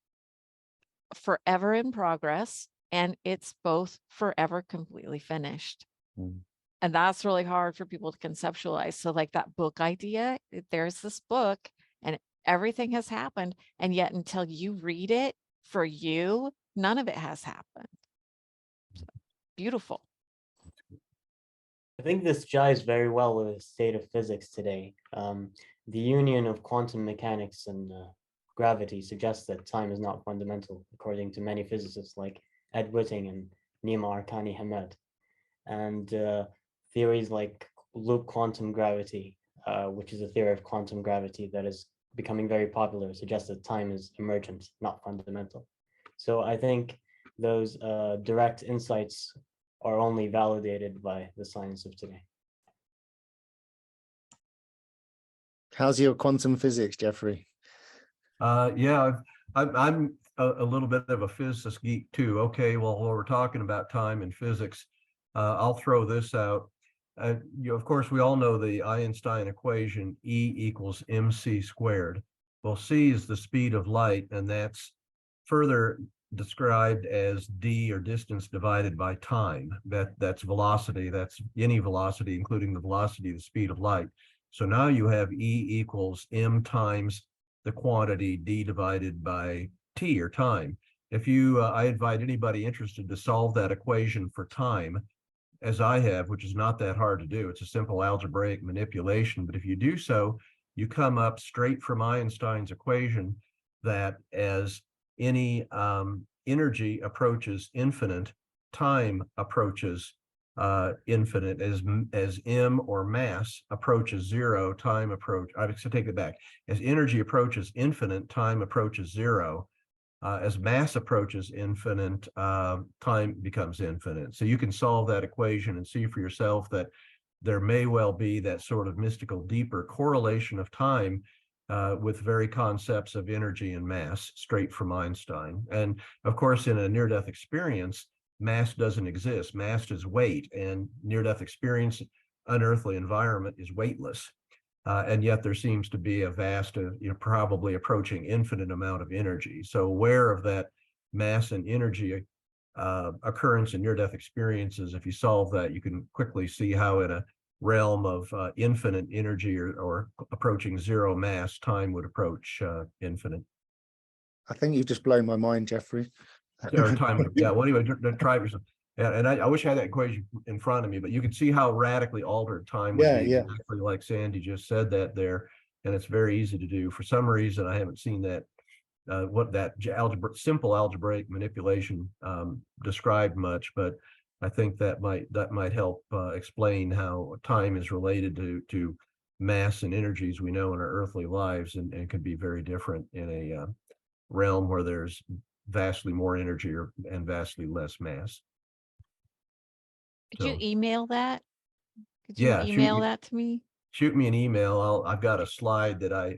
S3: forever in progress and it's both forever completely finished. And that's really hard for people to conceptualize. So like that book idea, there's this book and everything has happened. And yet until you read it for you, none of it has happened. So, beautiful.
S2: I think this jives very well with the state of physics today. The union of quantum mechanics and gravity suggests that time is not fundamental, according to many physicists like Ed Whitting and Nima Arkani Hamed. And theories like loop quantum gravity, which is a theory of quantum gravity that is becoming very popular, suggests that time is emergent, not fundamental. So I think those direct insights are only validated by the science of today.
S4: How's your quantum physics, Jeffrey?
S1: Yeah, I'm a little bit of a physicist geek too. Okay, well, while we're talking about time and physics, I'll throw this out. Of course, we all know the Einstein equation, E equals mc squared. Well, c is the speed of light, and that's further described as d, or distance, divided by time. That's velocity. That's any velocity, including the velocity of the speed of light. So now you have E equals m times the quantity d divided by t, or time. If you, I invite anybody interested to solve that equation for time, as I have, which is not that hard to do. It's a simple algebraic manipulation, but if you do so, you come up straight from Einstein's equation that as any energy approaches infinite, time approaches infinite. As m, or mass, approaches zero, time approach. I should take it back. As energy approaches infinite, time approaches zero. As mass approaches infinite, time becomes infinite. So you can solve that equation and see for yourself that there may well be that sort of mystical, deeper correlation of time with very concepts of energy and mass, straight from Einstein. And of course, in a near-death experience, mass doesn't exist. Mass is weight, and near-death experience, unearthly environment, is weightless. And yet there seems to be a vast, probably approaching infinite amount of energy. So aware of that mass and energy occurrence in near-death experiences, if you solve that, you can quickly see how in a realm of infinite energy or approaching zero mass, time would approach infinite.
S4: I think you've just blown my mind, Jeffrey.
S1: Or time would, yeah. Well, anyway, try yourself. And I wish I had that equation in front of me, but you can see how radically altered time would
S4: Yeah,
S1: be,
S4: yeah.
S1: exactly like Sandi just said that there, and it's very easy to do. For some reason, I haven't seen that what that simple algebraic manipulation described much, but I think that might help explain how time is related to mass and energies we know in our earthly lives, and can be very different in a realm where there's vastly more energy and vastly less mass.
S3: Could you
S1: So,
S3: email that? Could you
S1: yeah,
S3: email that to me?
S1: shoot me an email. I've got a slide that I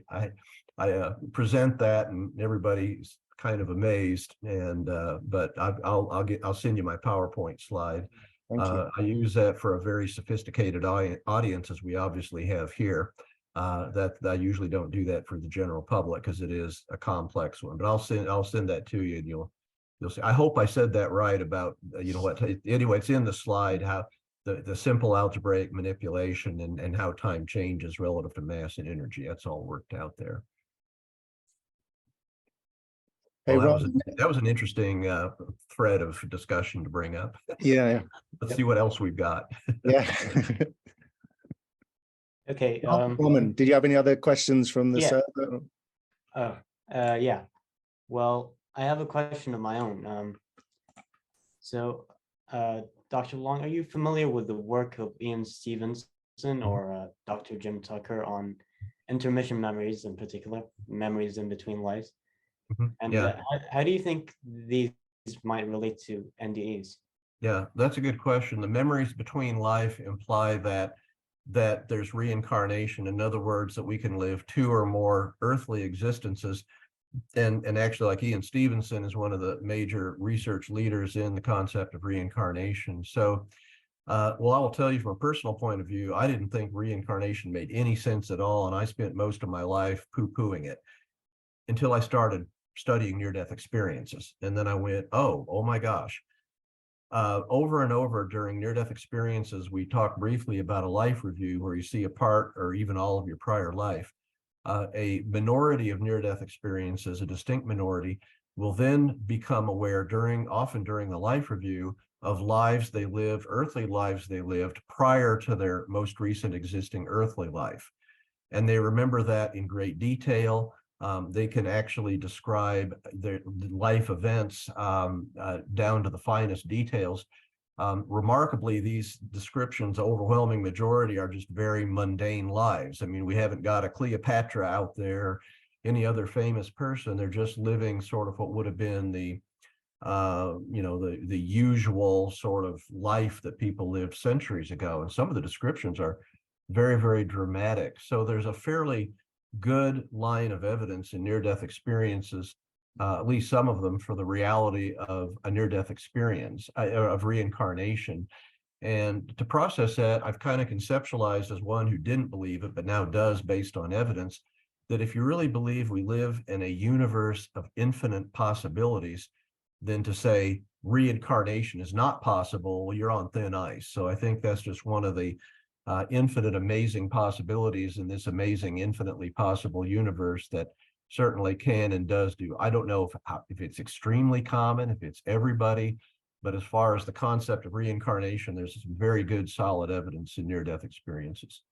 S1: present that, and everybody's kind of amazed. And but I'll send you my PowerPoint slide.
S4: Thank you.
S1: I use that for a very sophisticated audience, as we obviously have here. That I usually don't do that for the general public because it is a complex one. But I'll send that to you, and you'll see. I hope I said that right about you know what. Anyway, it's in the slide how the simple algebraic manipulation and how time changes relative to mass and energy. That's all worked out there.
S4: Hey,
S1: Well,
S4: Ron.
S1: that was an interesting thread of discussion to bring up.
S4: Yeah,
S1: Let's see what else we've got.
S4: yeah.
S2: Okay.
S4: Rahman, did you have any other questions from the
S2: Yeah.
S4: server?
S2: Yeah. Well, I have a question of my own. Dr. Long, are you familiar with the work of Ian Stevenson or Dr. Jim Tucker on intermission memories, in particular, memories in between lives? And
S1: Yeah.
S2: How do you think these might relate to NDEs?
S1: Yeah, that's a good question. The memories between life imply that there's reincarnation. In other words, that we can live 2 or more earthly existences. And actually, like Ian Stevenson is one of the major research leaders in the concept of reincarnation. So, well, I will tell you from a personal point of view, I didn't think reincarnation made any sense at all. And I spent most of my life poo-pooing it until I started studying near-death experiences. And then I went, oh my gosh. Over and over during near-death experiences, we talk briefly about a life review where you see a part or even all of your prior life. A minority of near-death experiences, a distinct minority, will then become aware often during the life review of lives they lived, earthly lives they lived prior to their most recent existing earthly life. And they remember that in great detail. They can actually describe their life events down to the finest details. Remarkably, these descriptions, overwhelming majority, are just very mundane lives. I mean, we haven't got a Cleopatra out there, any other famous person. They're just living sort of what would have been the usual sort of life that people lived centuries ago. And some of the descriptions are very, very dramatic. So there's a fairly good line of evidence in near-death experiences, at least some of them, for the reality of a near-death experience, of reincarnation. And to process that, I've kind of conceptualized as one who didn't believe it, but now does based on evidence, that if you really believe we live in a universe of infinite possibilities, then to say reincarnation is not possible, well, you're on thin ice. So I think that's just one of the infinite amazing possibilities in this amazing infinitely possible universe that certainly can and does do. I don't know if it's extremely common, if it's everybody, but as far as the concept of reincarnation, there's some very good solid evidence in near-death experiences.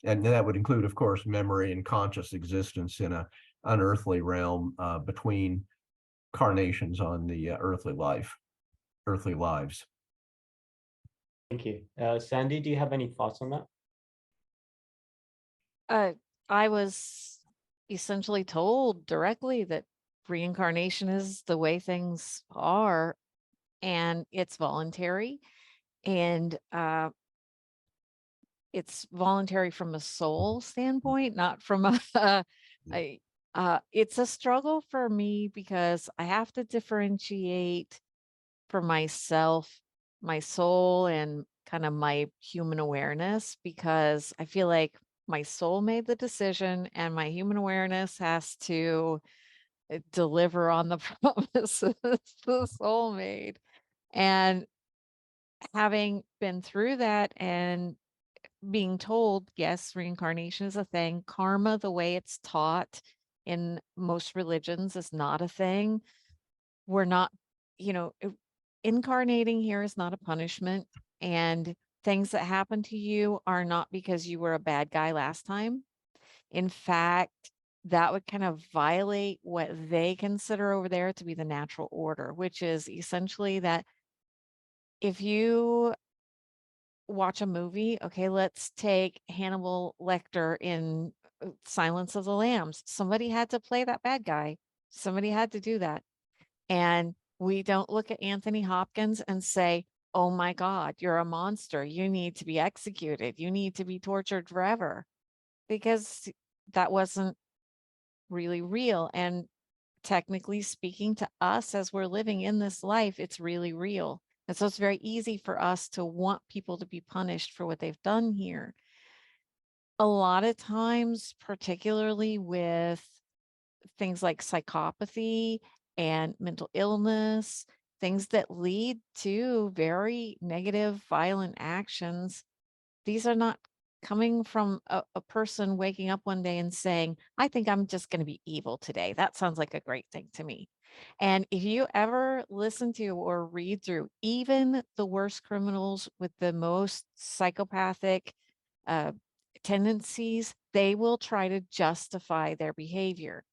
S1: And that would include, of course, memory and conscious existence in an unearthly realm between carnations on the earthly lives.
S2: Thank you. Sandi, do you have any thoughts on that?
S3: I was essentially told directly that reincarnation is the way things are, and it's voluntary, and it's voluntary from a soul standpoint, not from it's a struggle for me because I have to differentiate for myself, my soul, and kind of my human awareness, because I feel like my soul made the decision and my human awareness has to deliver on the promises the soul made. And having been through that and being told, yes, reincarnation is a thing. Karma, the way it's taught in most religions, is not a thing. We're not, incarnating here is not a punishment. And things that happen to you are not because you were a bad guy last time. In fact, that would kind of violate what they consider over there to be the natural order, which is essentially that if you watch a movie, okay, let's take Hannibal Lecter in Silence of the Lambs. Somebody had to play that bad guy. Somebody had to do that. And we don't look at Anthony Hopkins and say, oh my God, you're a monster. You need to be executed. You need to be tortured forever, because that wasn't really real. And technically speaking, to us as we're living in this life, it's really real. And so it's very easy for us to want people to be punished for what they've done here. A lot of times, particularly with things like psychopathy and mental illness, things that lead to very negative, violent actions, these are not coming from a person waking up one day and saying, I think I'm just going to be evil today. That sounds like a great thing to me. And if you ever listen to or read through even the worst criminals with the most psychopathic tendencies, they will try to justify their behavior.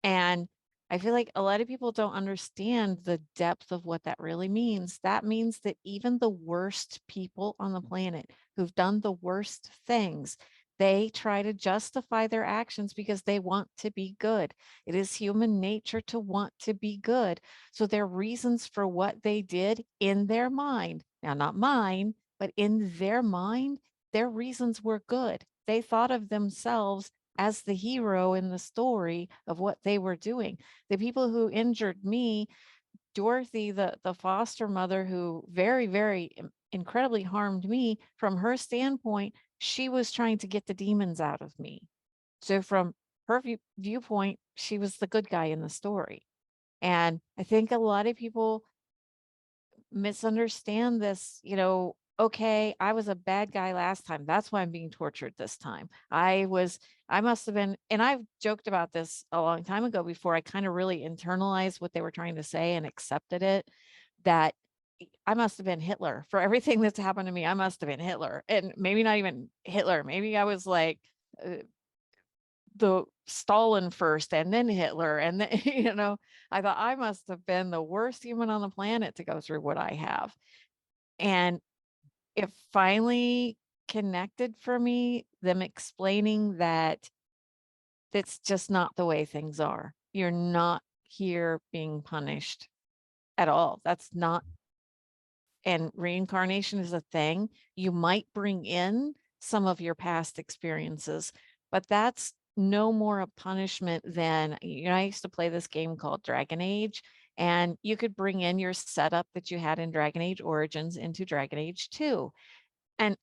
S3: And I feel like a lot of people don't understand the depth of what that really means. That means that even the worst people on the planet who've done the worst things, they try to justify their actions because they want to be good. It is human nature to want to be good. So their reasons for what they did in their mind, now not mine, but in their mind, their reasons were good. They thought of themselves as the hero in the story of what they were doing. The people who injured me, Dorothy, the foster mother who very, very incredibly harmed me, from her standpoint, she was trying to get the demons out of me. So from her viewpoint, she was the good guy in the story. And I think a lot of people misunderstand this, okay, I was a bad guy last time. That's why I'm being tortured this time. I must have been, and I've joked about this a long time ago before I kind of really internalized what they were trying to say and accepted it, that I must have been Hitler for everything that's happened to me. I must have been Hitler, and maybe not even Hitler. Maybe I was like the Stalin first and then Hitler. And then, I thought I must have been the worst human on the planet to go through what I have. And it finally connected for me, them explaining that that's just not the way things are. You're not here being punished at all. That's not, and reincarnation is a thing. You might bring in some of your past experiences, but that's no more a punishment than, I used to play this game called Dragon Age, and you could bring in your setup that you had in Dragon Age Origins into Dragon Age 2. And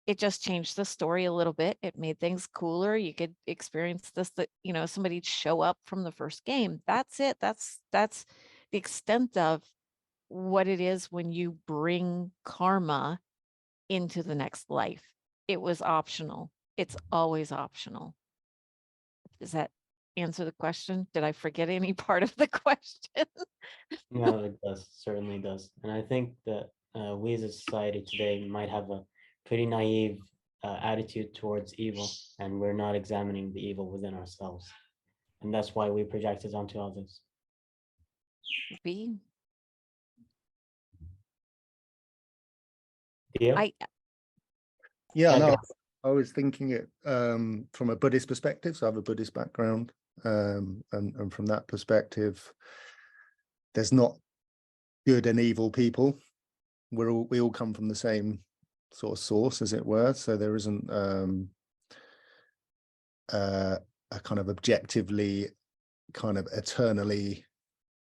S3: it just changed the story a little bit. It made things cooler. You could experience this, that, somebody'd show up from the first game. That's it. That's the extent of what it is when you bring karma into the next life. It was optional. It's always optional. Does that answer the question? Did I forget any part of the question?
S2: No, it does, certainly does. And I think that we as a society today might have a pretty naive attitude towards evil, and we're not examining the evil within ourselves. And that's why we project it onto others.
S3: B.
S2: Theo?
S4: Yeah, no,
S2: go.
S4: I was thinking it from a Buddhist perspective. So I have a Buddhist background, and from that perspective, there's not good and evil people. We all come from the same sort of source, as it were. So there isn't a kind of objectively, kind of eternally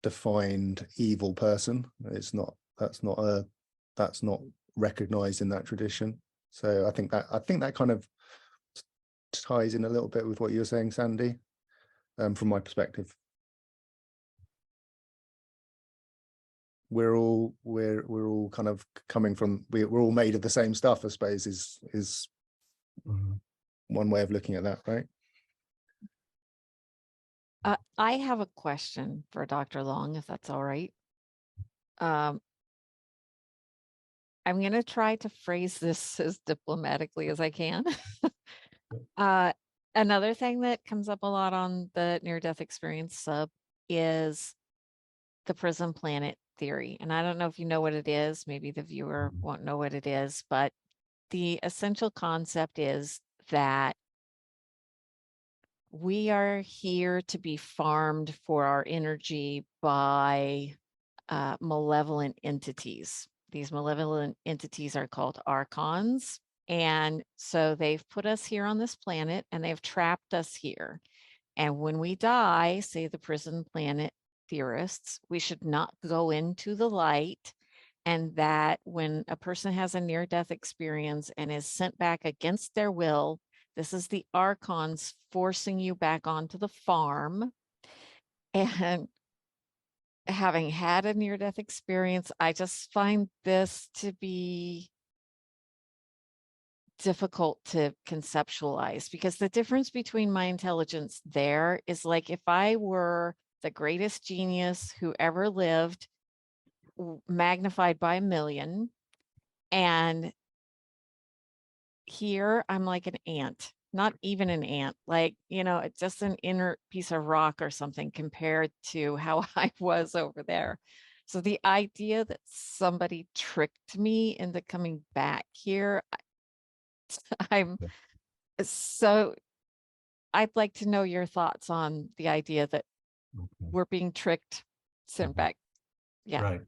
S4: defined evil person. It's not. That's not recognized in that tradition. So I think that kind of ties in a little bit with what you were saying, Sandi, from my perspective. We're all kind of coming from, we're all made of the same stuff, I suppose, is one way of looking at that, right?
S3: I have a question for Dr. Long, if that's all right. I'm going to try to phrase this as diplomatically as I can. Another thing that comes up a lot on the near-death experience sub is the prison planet theory. And I don't know if you know what it is. Maybe the viewer won't know what it is, but the essential concept is that we are here to be farmed for our energy by malevolent entities. These malevolent entities are called archons. And so they've put us here on this planet and they've trapped us here. And when we die, say the prison planet theorists, we should not go into the light. And that when a person has a near-death experience and is sent back against their will, this is the archons forcing you back onto the farm. And having had a near-death experience, I just find this to be difficult to conceptualize, because the difference between my intelligence there is like if I were the greatest genius who ever lived, magnified by 1,000,000, and here I'm like an ant, not even an ant, like, you know, it's just an inner piece of rock or something compared to how I was over there. So the idea that somebody tricked me into coming back here, I'm so, I'd like to know your thoughts on the idea that we're being tricked, sent back. Yeah.
S1: Right.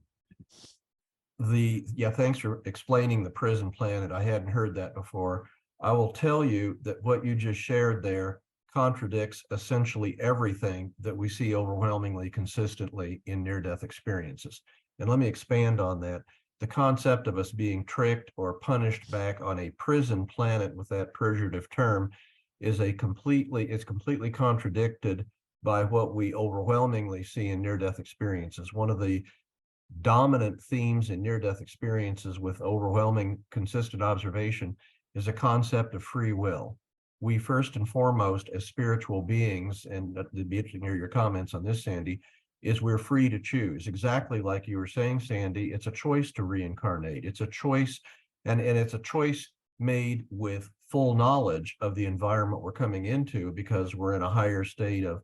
S1: Thanks for explaining the prison planet. I hadn't heard that before. I will tell you that what you just shared there contradicts essentially everything that we see overwhelmingly consistently in near-death experiences. And let me expand on that. The concept of us being tricked or punished back on a prison planet with that pejorative term is completely contradicted by what we overwhelmingly see in near-death experiences. One of the dominant themes in near-death experiences with overwhelming consistent observation is a concept of free will. We first and foremost, as spiritual beings, and it'd be interesting to hear your comments on this, Sandi, is we're free to choose. Exactly like you were saying, Sandi, it's a choice to reincarnate. It's a choice, and it's a choice made with full knowledge of the environment we're coming into, because we're in a higher state of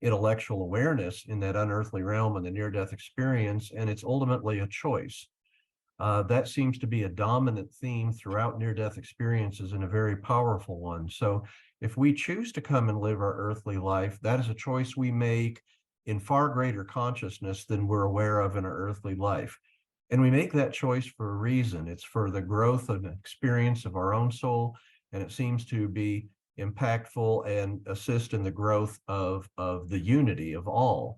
S1: intellectual awareness in that unearthly realm and the near-death experience, and it's ultimately a choice. That seems to be a dominant theme throughout near-death experiences, and a very powerful one. So if we choose to come and live our earthly life, that is a choice we make in far greater consciousness than we're aware of in our earthly life. And we make that choice for a reason. It's for the growth and experience of our own soul, and it seems to be impactful and assist in the growth of the unity of all.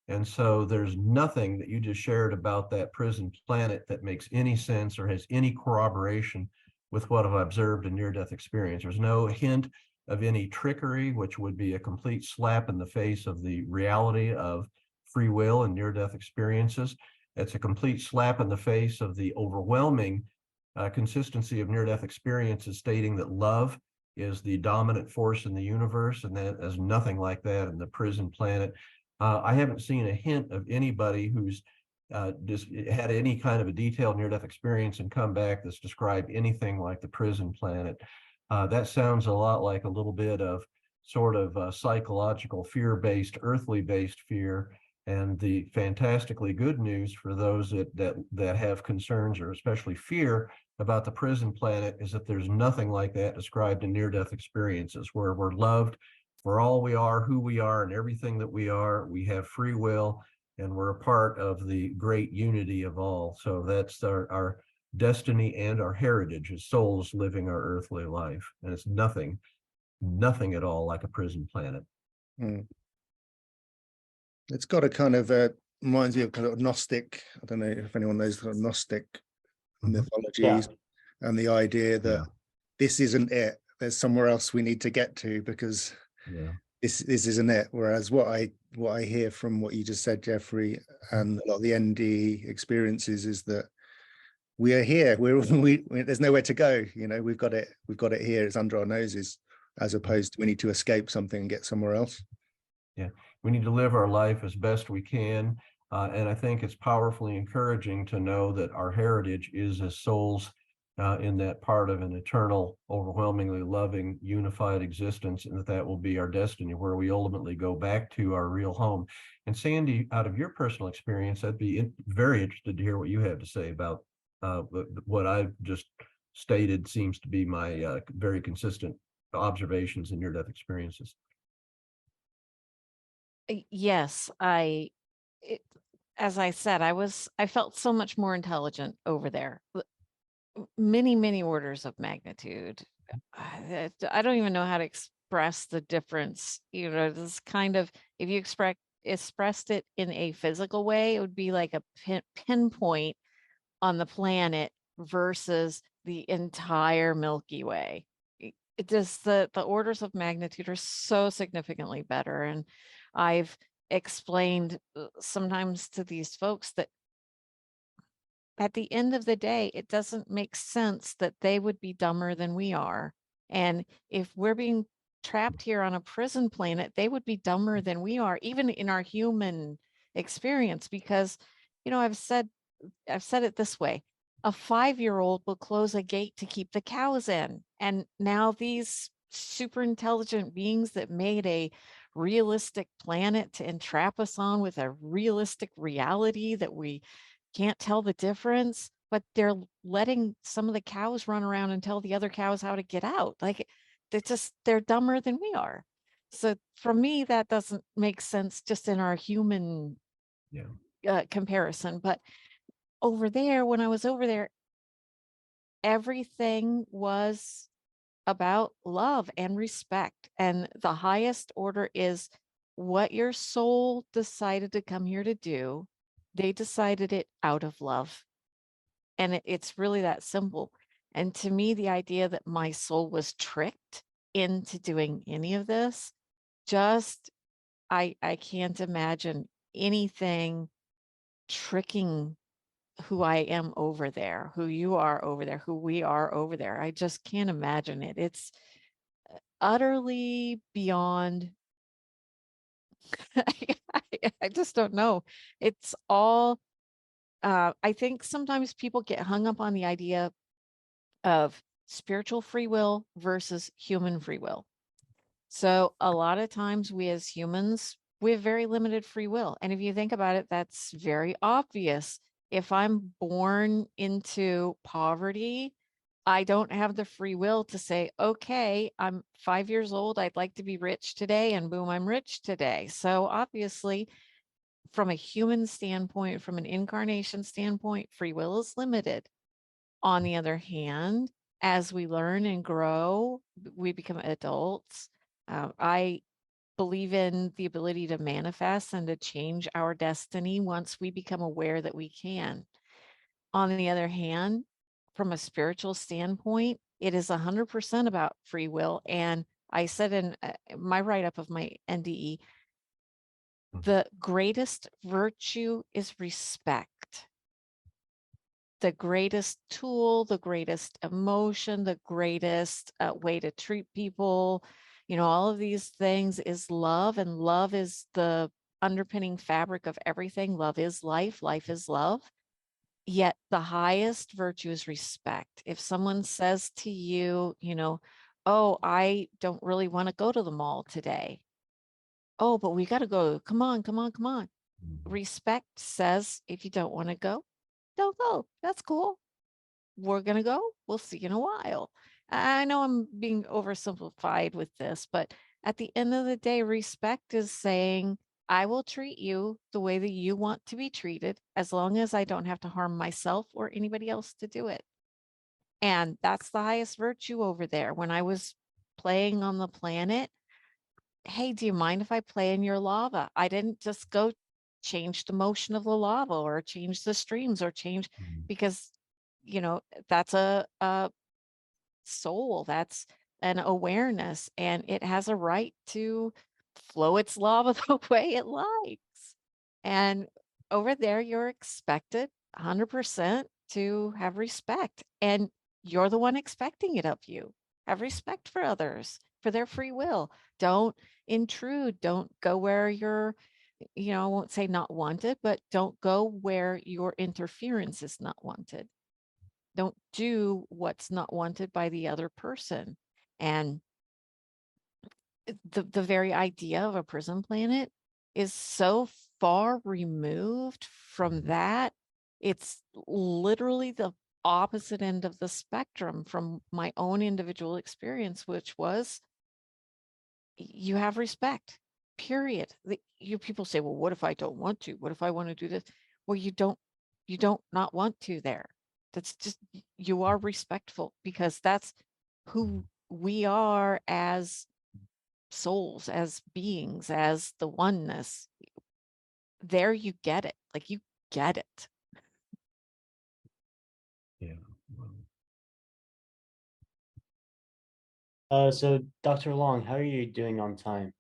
S1: And so there's nothing that you just shared about that prison planet that makes any sense or has any corroboration with what I've observed in near-death experience. There's no hint of any trickery, which would be a complete slap in the face of the reality of free will and near-death experiences. It's a complete slap in the face of the overwhelming consistency of near-death experiences, stating that love is the dominant force in the universe, and that there's nothing like that in the prison planet. I haven't seen a hint of anybody who's just had any kind of a detailed near-death experience and come back that's described anything like the prison planet. That sounds a lot like a little bit of sort of psychological fear-based, earthly-based fear. And the fantastically good news for those that have concerns or especially fear about the prison planet is that there's nothing like that described in near-death experiences, where we're loved for all we are, who we are, and everything that we are. We have free will, and we're a part of the great unity of all. So that's our destiny and our heritage as souls living our earthly life. And it's nothing at all like a prison planet.
S4: It's got a kind of reminds me of kind of Gnostic. I don't know if anyone knows kind of Gnostic mythologies, and the idea that this isn't it. There's somewhere else we need to get to, because this isn't it. Whereas what I hear from what you just said, Jeffrey, and a lot of the NDE experiences is that we are here. There's nowhere to go. You know, we've got it here. It's under our noses, as opposed to we need to escape something and get somewhere else.
S1: Yeah, we need to live our life as best we can. And I think it's powerfully encouraging to know that our heritage is as souls in that part of an eternal, overwhelmingly loving, unified existence, and that will be our destiny, where we ultimately go back to our real home. And Sandi, out of your personal experience, I'd be very interested to hear what you have to say about what I've just stated seems to be my very consistent observations in near-death experiences.
S3: Yes, as I said, I felt so much more intelligent over there. Many orders of magnitude. I don't even know how to express the difference. You know, this kind of, if you expressed it in a physical way, it would be like a pinpoint on the planet versus the entire Milky Way. It just, the orders of magnitude are so significantly better. And I've explained sometimes to these folks that at the end of the day, it doesn't make sense that they would be dumber than we are. And if we're being trapped here on a prison planet, they would be dumber than we are, even in our human experience. Because, you know, I've said it this way: a 5-year-old will close a gate to keep the cows in. And now these super intelligent beings that made a realistic planet to entrap us on with a realistic reality that we can't tell the difference, but they're letting some of the cows run around and tell the other cows how to get out. Like, they're dumber than we are. So for me, that doesn't make sense just in our human comparison. But over there, when I was over there, everything was about love and respect. And the highest order is what your soul decided to come here to do. They decided it out of love. And it's really that simple. And to me, the idea that my soul was tricked into doing any of this, just, I can't imagine anything tricking who I am over there, who you are over there, who we are over there. I just can't imagine it. It's utterly beyond. I just don't know. It's all, I think sometimes people get hung up on the idea of spiritual free will versus human free will. So a lot of times we as humans, we have very limited free will. And if you think about it, that's very obvious. If I'm born into poverty, I don't have the free will to say, okay, I'm 5 years old, I'd like to be rich today, and boom, I'm rich today. So obviously, from a human standpoint, from an incarnation standpoint, free will is limited. On the other hand, as we learn and grow, we become adults. I believe in the ability to manifest and to change our destiny once we become aware that we can. On the other hand, from a spiritual standpoint, it is 100% about free will. And I said in my write-up of my NDE, the greatest virtue is respect. The greatest tool, the greatest emotion, the greatest way to treat people, you know, all of these things is love. And love is the underpinning fabric of everything. Love is life. Life is love. Yet the highest virtue is respect. If someone says to you, you know, oh, I don't really want to go to the mall today. Oh, but we got to go. Come on, come on, come on. Respect says, if you don't want to go, don't go. That's cool. We're going to go. We'll see you in a while. I know I'm being oversimplified with this, but at the end of the day, respect is saying, I will treat you the way that you want to be treated, as long as I don't have to harm myself or anybody else to do it. And that's the highest virtue over there. When I was playing on the planet, hey, do you mind if I play in your lava? I didn't just go change the motion of the lava or change the streams or change, because, you know, that's a soul, that's an awareness, and it has a right to flow its lava the way it likes. And over there, you're expected 100% to have respect, and you're the one expecting it of you. Have respect for others, for their free will. Don't intrude. Don't go where you're, I won't say not wanted, but don't go where your interference is not wanted. Don't do what's not wanted by the other person. And the very idea of a prison planet is so far removed from that. It's literally the opposite end of the spectrum from my own individual experience, which was you have respect, period. You people say, well, what if I don't want to? What if I want to do this? Well, you don't not want to there. That's just, you are respectful because that's who we are as souls, as beings, as the oneness. There you get it. Like you get it.
S1: Yeah.
S2: So Dr. Long, how are you doing on time?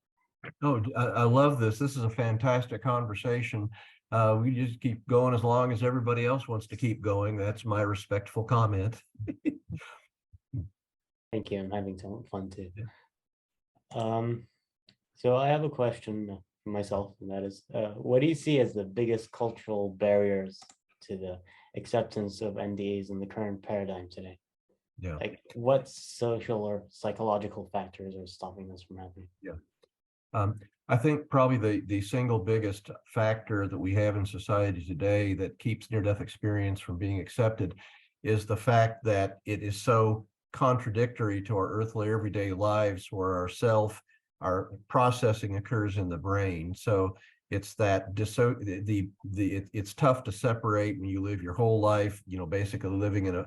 S1: Oh, I love this. This is a fantastic conversation. We just keep going as long as everybody else wants to keep going. That's my respectful comment.
S2: Thank you. I'm having some fun too. So I have a question for myself, and that is, what do you see as the biggest cultural barriers to the acceptance of NDEs in the current paradigm today?
S1: Yeah.
S2: Like what social or psychological factors are stopping this from happening?
S1: Yeah. I think probably the single biggest factor that we have in society today that keeps near-death experience from being accepted is the fact that it is so contradictory to our earthly everyday lives, where our processing occurs in the brain. So it's that it's tough to separate when you live your whole life, basically living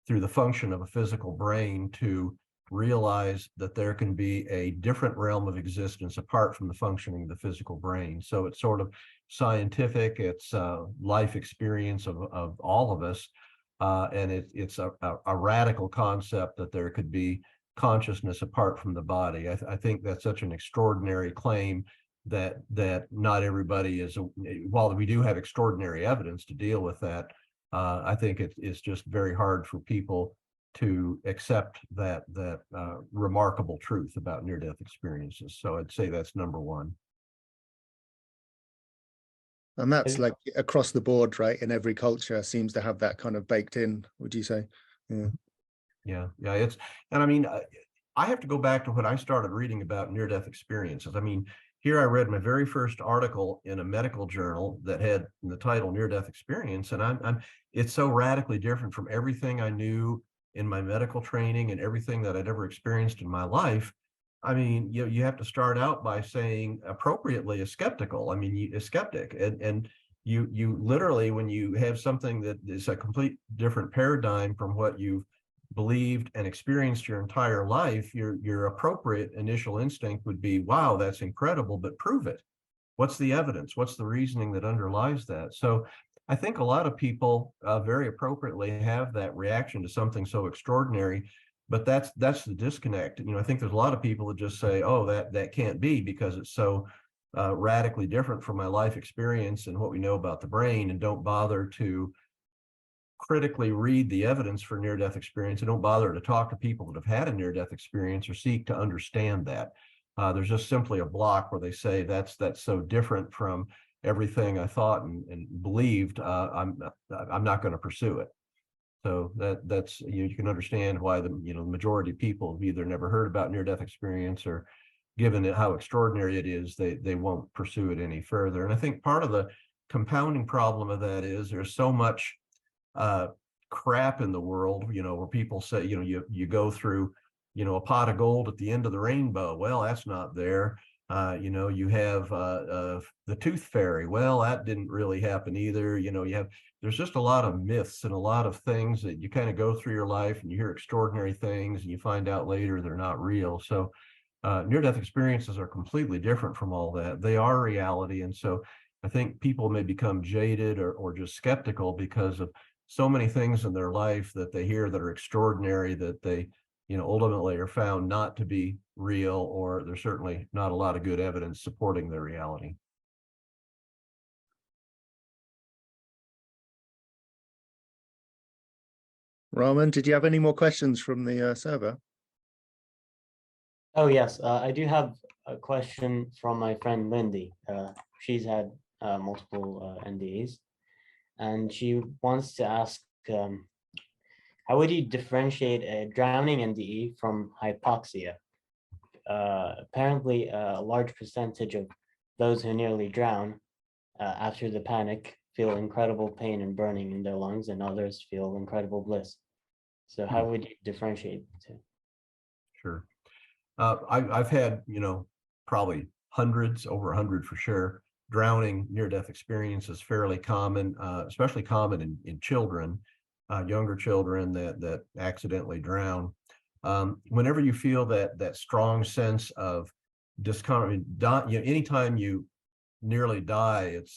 S1: through the function of a physical brain, to realize that there can be a different realm of existence apart from the functioning of the physical brain. So it's sort of scientific, it's life experience of all of us, and it's a radical concept that there could be consciousness apart from the body. I think that's such an extraordinary claim that not everybody is, while we do have extraordinary evidence to deal with that, I think it's just very hard for people to accept that remarkable truth about near-death experiences. So I'd say that's number one.
S4: And that's like across the board, right? In every culture seems to have that kind of baked in, would you say? Yeah.
S1: Yeah. And I mean, I have to go back to when I started reading about near-death experiences. I mean, here I read my very first article in a medical journal that had the title Near-Death Experience, and it's so radically different from everything I knew in my medical training and everything that I'd ever experienced in my life. I mean, you have to start out by saying appropriately a skeptical. I mean, a skeptic, and you literally, when you have something that is a complete different paradigm from what you've believed and experienced your entire life, your appropriate initial instinct would be, wow, that's incredible, but prove it. What's the evidence? What's the reasoning that underlies that? So I think a lot of people very appropriately have that reaction to something so extraordinary, but that's the disconnect. I think there's a lot of people that just say, oh, that can't be because it's so radically different from my life experience and what we know about the brain, and don't bother to critically read the evidence for near-death experience, and don't bother to talk to people that have had a near-death experience or seek to understand that. There's just simply a block where they say that's so different from everything I thought and believed. I'm not going to pursue it. So that's you can understand why the majority of people have either never heard about near-death experience, or given it how extraordinary it is, they won't pursue it any further. And I think part of the compounding problem of that is there's so much crap in the world, where people say, you go through, a pot of gold at the end of the rainbow. Well, that's not there. You have the tooth fairy. Well, that didn't really happen either. There's just a lot of myths and a lot of things that you kind of go through your life and you hear extraordinary things and you find out later they're not real. So near-death experiences are completely different from all that. They are reality. And so I think people may become jaded or just skeptical because of so many things in their life that they hear that are extraordinary, that they, ultimately are found not to be real, or there's certainly not a lot of good evidence supporting their reality.
S4: Rahman, did you have any more questions from the server?
S2: Oh, yes, I do have a question from my friend Lyndy. She's had multiple NDEs, and she wants to ask, how would you differentiate a drowning NDE from hypoxia? Apparently, a large percentage of those who nearly drown after the panic feel incredible pain and burning in their lungs, and others feel incredible bliss. So how would you differentiate the two?
S1: Sure. I've had, probably hundreds, over 100 for sure. Drowning near-death experience is fairly common, especially common in children, younger children that accidentally drown. Whenever you feel that strong sense of discomfort, anytime you nearly die, it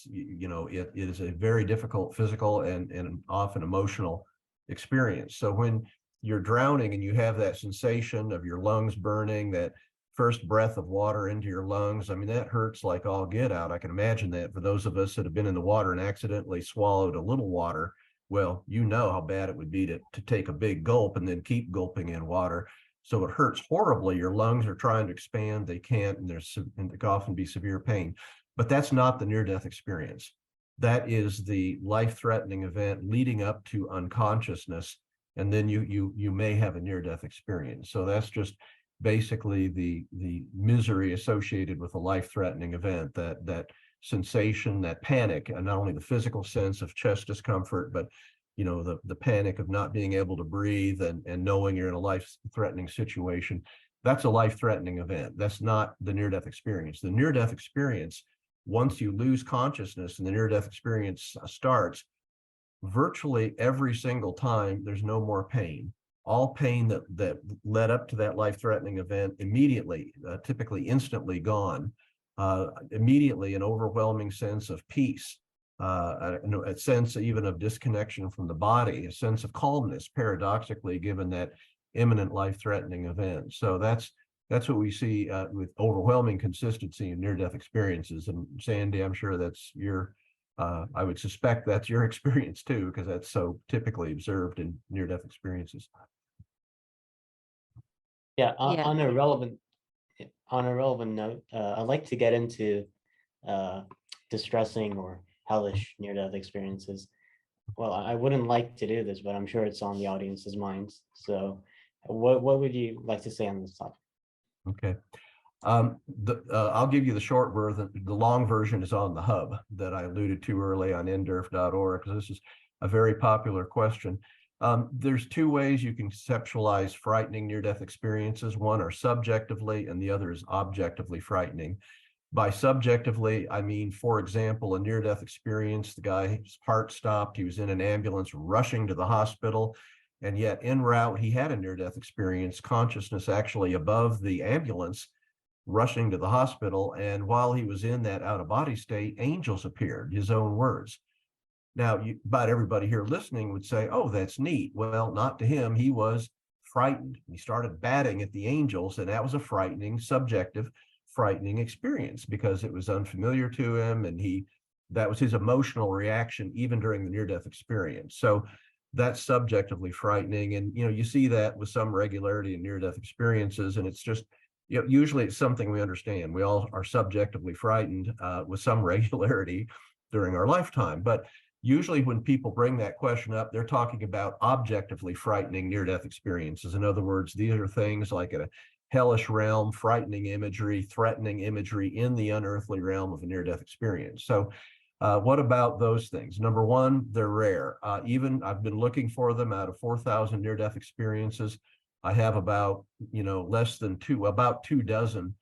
S1: is a very difficult physical and often emotional experience. So when you're drowning and you have that sensation of your lungs burning, that first breath of water into your lungs, I mean, that hurts like all get out. I can imagine that for those of us that have been in the water and accidentally swallowed a little water, well, you know how bad it would be to take a big gulp and then keep gulping in water. So it hurts horribly. Your lungs are trying to expand, they can't, and there can often be severe pain. But that's not the near-death experience. That is the life-threatening event leading up to unconsciousness, and then you may have a near-death experience. So that's just basically the misery associated with a life-threatening event, that sensation, that panic, and not only the physical sense of chest discomfort, but the panic of not being able to breathe and knowing you're in a life-threatening situation. That's a life-threatening event. That's not the near-death experience. The near-death experience, once you lose consciousness and the near-death experience starts, virtually every single time there's no more pain. All pain that led up to that life-threatening event immediately, typically instantly gone. Immediately an overwhelming sense of peace, a sense even of disconnection from the body, a sense of calmness, paradoxically, given that imminent life-threatening event. So that's what we see with overwhelming consistency in near-death experiences. And Sandi, I'm sure that's your, I would suspect that's your experience too, because that's so typically observed in near-death experiences.
S2: Yeah, on a relevant note, I'd like to get into distressing or hellish near-death experiences. Well, I wouldn't like to do this, but I'm sure it's on the audience's minds. So what would you like to say on this topic?
S1: Okay. I'll give you the short version. The long version is on the hub that I alluded to early on nderf.org, because this is a very popular question. There's two ways you can conceptualize frightening near-death experiences. One are subjectively, and the other is objectively frightening. By subjectively, I mean, for example, a near-death experience, the guy's heart stopped, he was in an ambulance rushing to the hospital, and yet en route, he had a near-death experience, consciousness actually above the ambulance, rushing to the hospital. And while he was in that out-of-body state, angels appeared, his own words. Now, about everybody here listening would say, oh, that's neat. Well, not to him. He was frightened. He started batting at the angels, and that was a frightening, subjective, frightening experience because it was unfamiliar to him, and that was his emotional reaction even during the near-death experience. So that's subjectively frightening. And, you see that with some regularity in near-death experiences, and it's just, usually it's something we understand. We all are subjectively frightened with some regularity during our lifetime. But usually when people bring that question up, they're talking about objectively frightening near-death experiences. In other words, these are things like a hellish realm, frightening imagery, threatening imagery in the unearthly realm of a near-death experience. So what about those things? Number one, they're rare. Even I've been looking for them out of 4,000 near-death experiences. I have about, about 2 dozen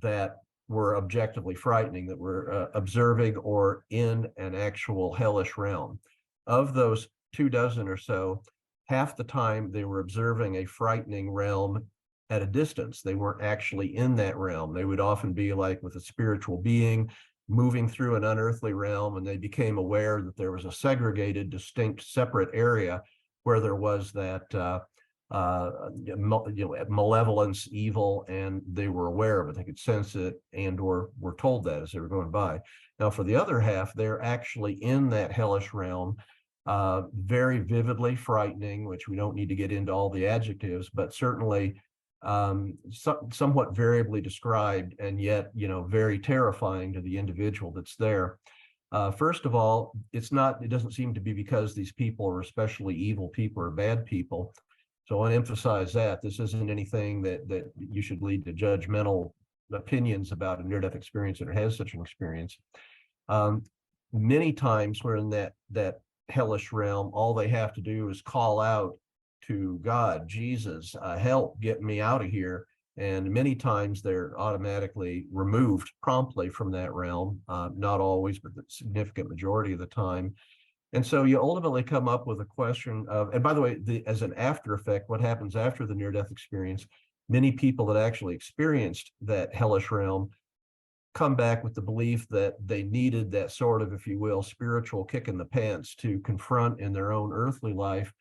S1: that were objectively frightening, that were observing or in an actual hellish realm. Of those 2 dozen or so, half the time they were observing a frightening realm at a distance. They weren't actually in that realm. They would often be like with a spiritual being moving through an unearthly realm, and they became aware that there was a segregated, distinct, separate area where there was that malevolence, evil, and they were aware of it. They could sense it and or were told that as they were going by. Now, for the other half, they're actually in that hellish realm, very vividly frightening, which we don't need to get into all the adjectives, but certainly somewhat variably described, and yet, very terrifying to the individual that's there. First of all, it doesn't seem to be because these people are especially evil people or bad people. So I want to emphasize that this isn't anything that you should lead to judgmental opinions about a near-death experience that has such an experience. Many times we're in that hellish realm, all they have to do is call out to God, Jesus, help, get me out of here. And many times they're automatically removed promptly from that realm, not always, but the significant majority of the time. And so you ultimately come up with a question of, and by the way, as an after effect, what happens after the near-death experience, many people that actually experienced that hellish realm come back with the belief that they needed that sort of, if you will, spiritual kick in the pants to confront in their own earthly life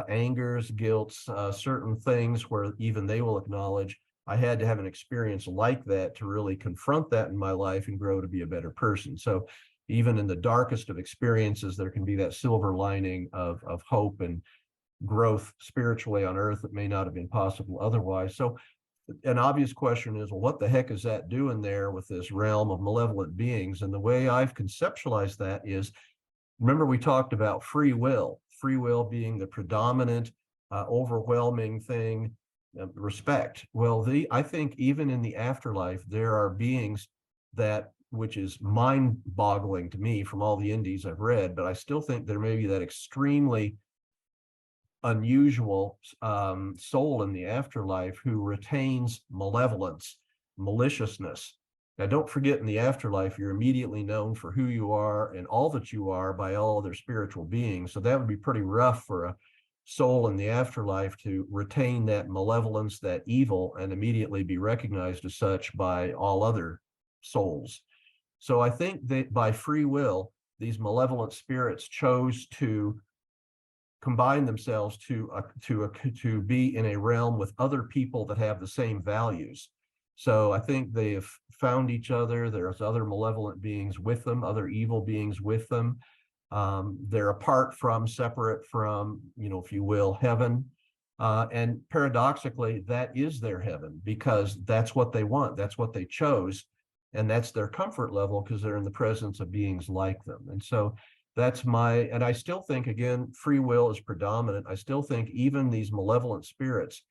S1: angers, guilts, certain things where even they will acknowledge, I had to have an experience like that to really confront that in my life and grow to be a better person. So even in the darkest of experiences, there can be that silver lining of hope and growth spiritually on earth that may not have been possible otherwise. So an obvious question is, well, what the heck is that doing there with this realm of malevolent beings? And the way I've conceptualized that is, remember we talked about free will being the predominant, overwhelming thing, respect. Well, I think even in the afterlife, there are beings which is mind-boggling to me from all the NDEs I've read, but I still think there may be that extremely unusual soul in the afterlife who retains malevolence, maliciousness. Now, don't forget, in the afterlife, you're immediately known for who you are and all that you are by all other spiritual beings. So that would be pretty rough for a soul in the afterlife to retain that malevolence, that evil, and immediately be recognized as such by all other souls. So I think that by free will, these malevolent spirits chose to combine themselves to be in a realm with other people that have the same values. So I think they have found each other. There's other malevolent beings with them, other evil beings with them. They're apart from, separate from, if you will, heaven. And paradoxically, that is their heaven, because that's what they want. That's what they chose. And that's their comfort level, because they're in the presence of beings like them. And so and I still think, again, free will is predominant. I still think even these malevolent spirits,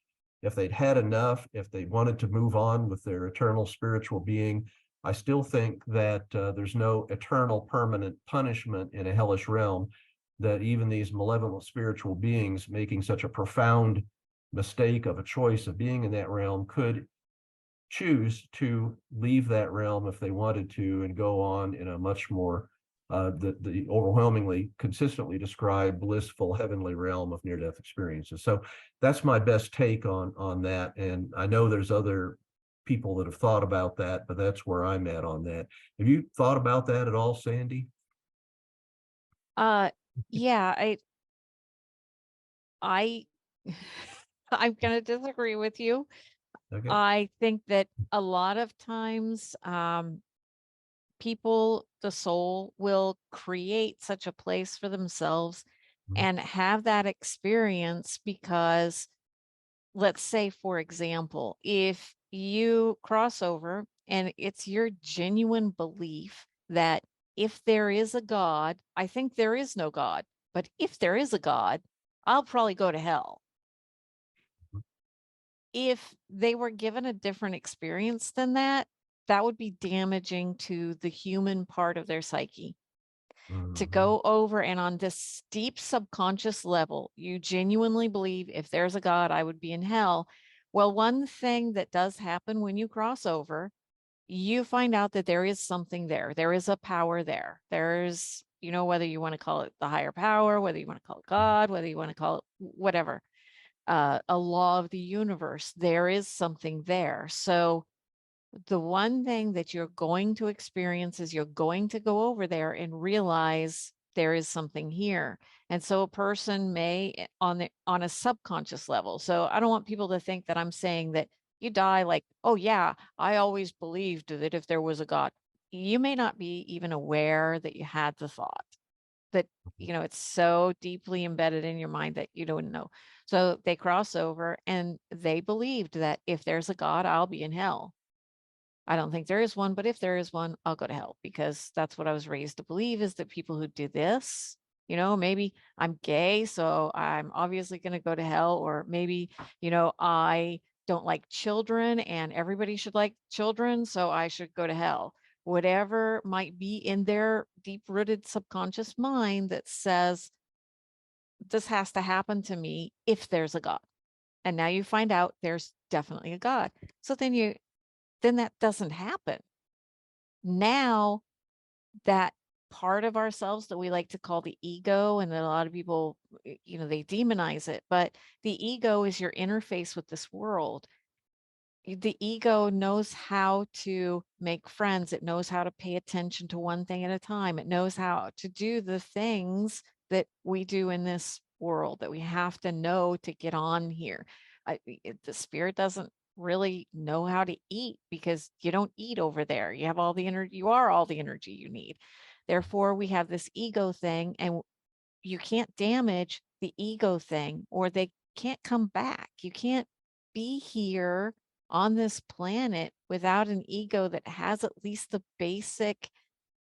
S1: if they'd had enough, if they wanted to move on with their eternal spiritual being, I still think that there's no eternal permanent punishment in a hellish realm, that even these malevolent spiritual beings making such a profound mistake of a choice of being in that realm could choose to leave that realm if they wanted to and go on in a much more the overwhelmingly consistently described blissful heavenly realm of near-death experiences. So that's my best take on that. And I know there's other people that have thought about that, but that's where I'm at on that. Have you thought about that at all, Sandi?
S3: Yeah, I'm going to disagree with you.
S1: Okay.
S3: I think that a lot of times people, the soul, will create such a place for themselves and have that experience because, let's say, for example, if you cross over and it's your genuine belief that if there is a God, I think there is no God, but if there is a God, I'll probably go to hell. If they were given a different experience than that, that would be damaging to the human part of their psyche. To go over and on this deep subconscious level, you genuinely believe if there's a God, I would be in hell. Well, one thing that does happen when you cross over, you find out that there is something there. There is a power there. There's, whether you want to call it the higher power, whether you want to call it God, whether you want to call it whatever, a law of the universe, there is something there. So the one thing that you're going to experience is you're going to go over there and realize there is something here. And so a person may on a subconscious level. So I don't want people to think that I'm saying that you die like, oh yeah, I always believed that if there was a God. You may not be even aware that you had the thought. that, it's so deeply embedded in your mind that you don't know. So they cross over, and they believed that if there's a God, I'll be in hell. I don't think there is one, but if there is one, I'll go to hell, because that's what I was raised to believe, is that people who do this, maybe I'm gay, so I'm obviously going to go to hell. Or maybe, I don't like children and everybody should like children, so I should go to hell. Whatever might be in their deep-rooted subconscious mind that says, this has to happen to me if there's a God. And now you find out there's definitely a God. So then that doesn't happen. Now that part of ourselves that we like to call the ego, and that a lot of people, they demonize it, but the ego is your interface with this world. The ego knows how to make friends. It knows how to pay attention to one thing at a time. It knows how to do the things that we do in this world that we have to know to get on here. The spirit doesn't really know how to eat, because you don't eat over there. You have all the energy. You are all the energy you need. Therefore, we have this ego thing, and you can't damage the ego thing, or they can't come back. You can't be here on this planet without an ego that has at least the basic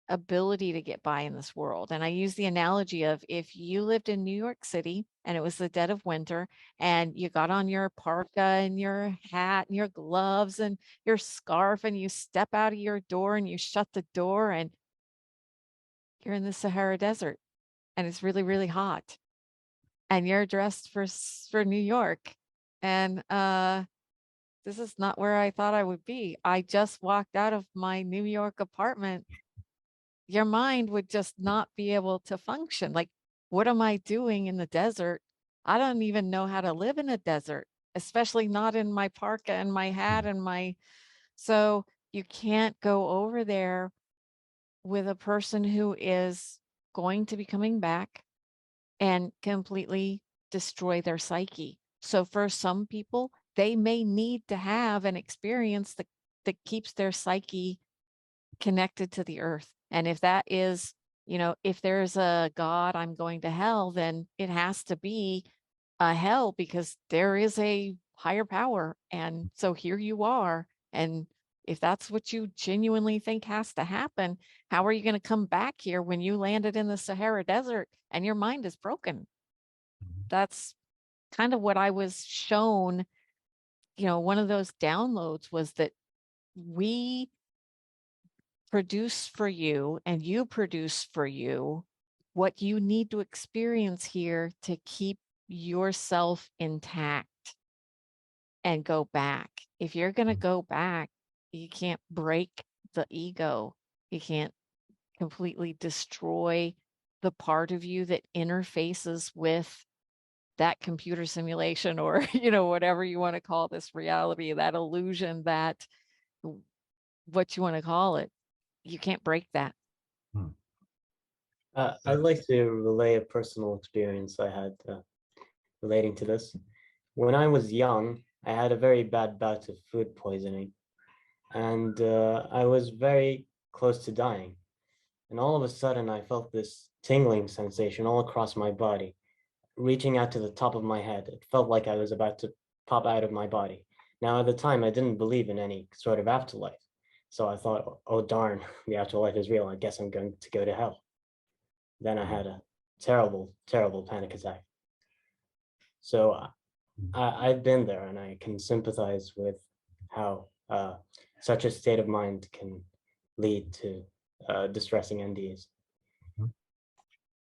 S3: ability to get by in this world. And I use the analogy of, if you lived in New York City and it was the dead of winter, and you got on your parka and your hat and your gloves and your scarf, and you step out of your door and you shut the door, and you're in the Sahara Desert, and it's really, really hot, and you're dressed for New York, and this is not where I thought I would be. I just walked out of my New York apartment. Your mind would just not be able to function. Like, what am I doing in the desert? I don't even know how to live in a desert, especially not in my parka and my hat and so you can't go over there with a person who is going to be coming back and completely destroy their psyche. So for some people, they may need to have an experience that keeps their psyche connected to the earth. And if that is, if there's a God, I'm going to hell, then it has to be a hell, because there is a higher power. And so here you are. And if that's what you genuinely think has to happen, how are you going to come back here when you landed in the Sahara Desert and your mind is broken? That's kind of what I was shown. One of those downloads was that we produce for you, and you produce for you, what you need to experience here to keep yourself intact and go back. If you're going to go back, you can't break the ego. You can't completely destroy the part of you that interfaces with that computer simulation, or, whatever you want to call this reality, that illusion, that what you want to call it. You can't break that.
S2: I'd like to relay a personal experience I had relating to this. When I was young, I had a very bad bout of food poisoning, and I was very close to dying. And all of a sudden, I felt this tingling sensation all across my body, reaching out to the top of my head. It felt like I was about to pop out of my body. Now, at the time, I didn't believe in any sort of afterlife. So I thought, oh, darn, the afterlife is real. I guess I'm going to go to hell. Then I had a terrible, terrible panic attack. So I've been there, and I can sympathize with how such a state of mind can lead to distressing NDEs.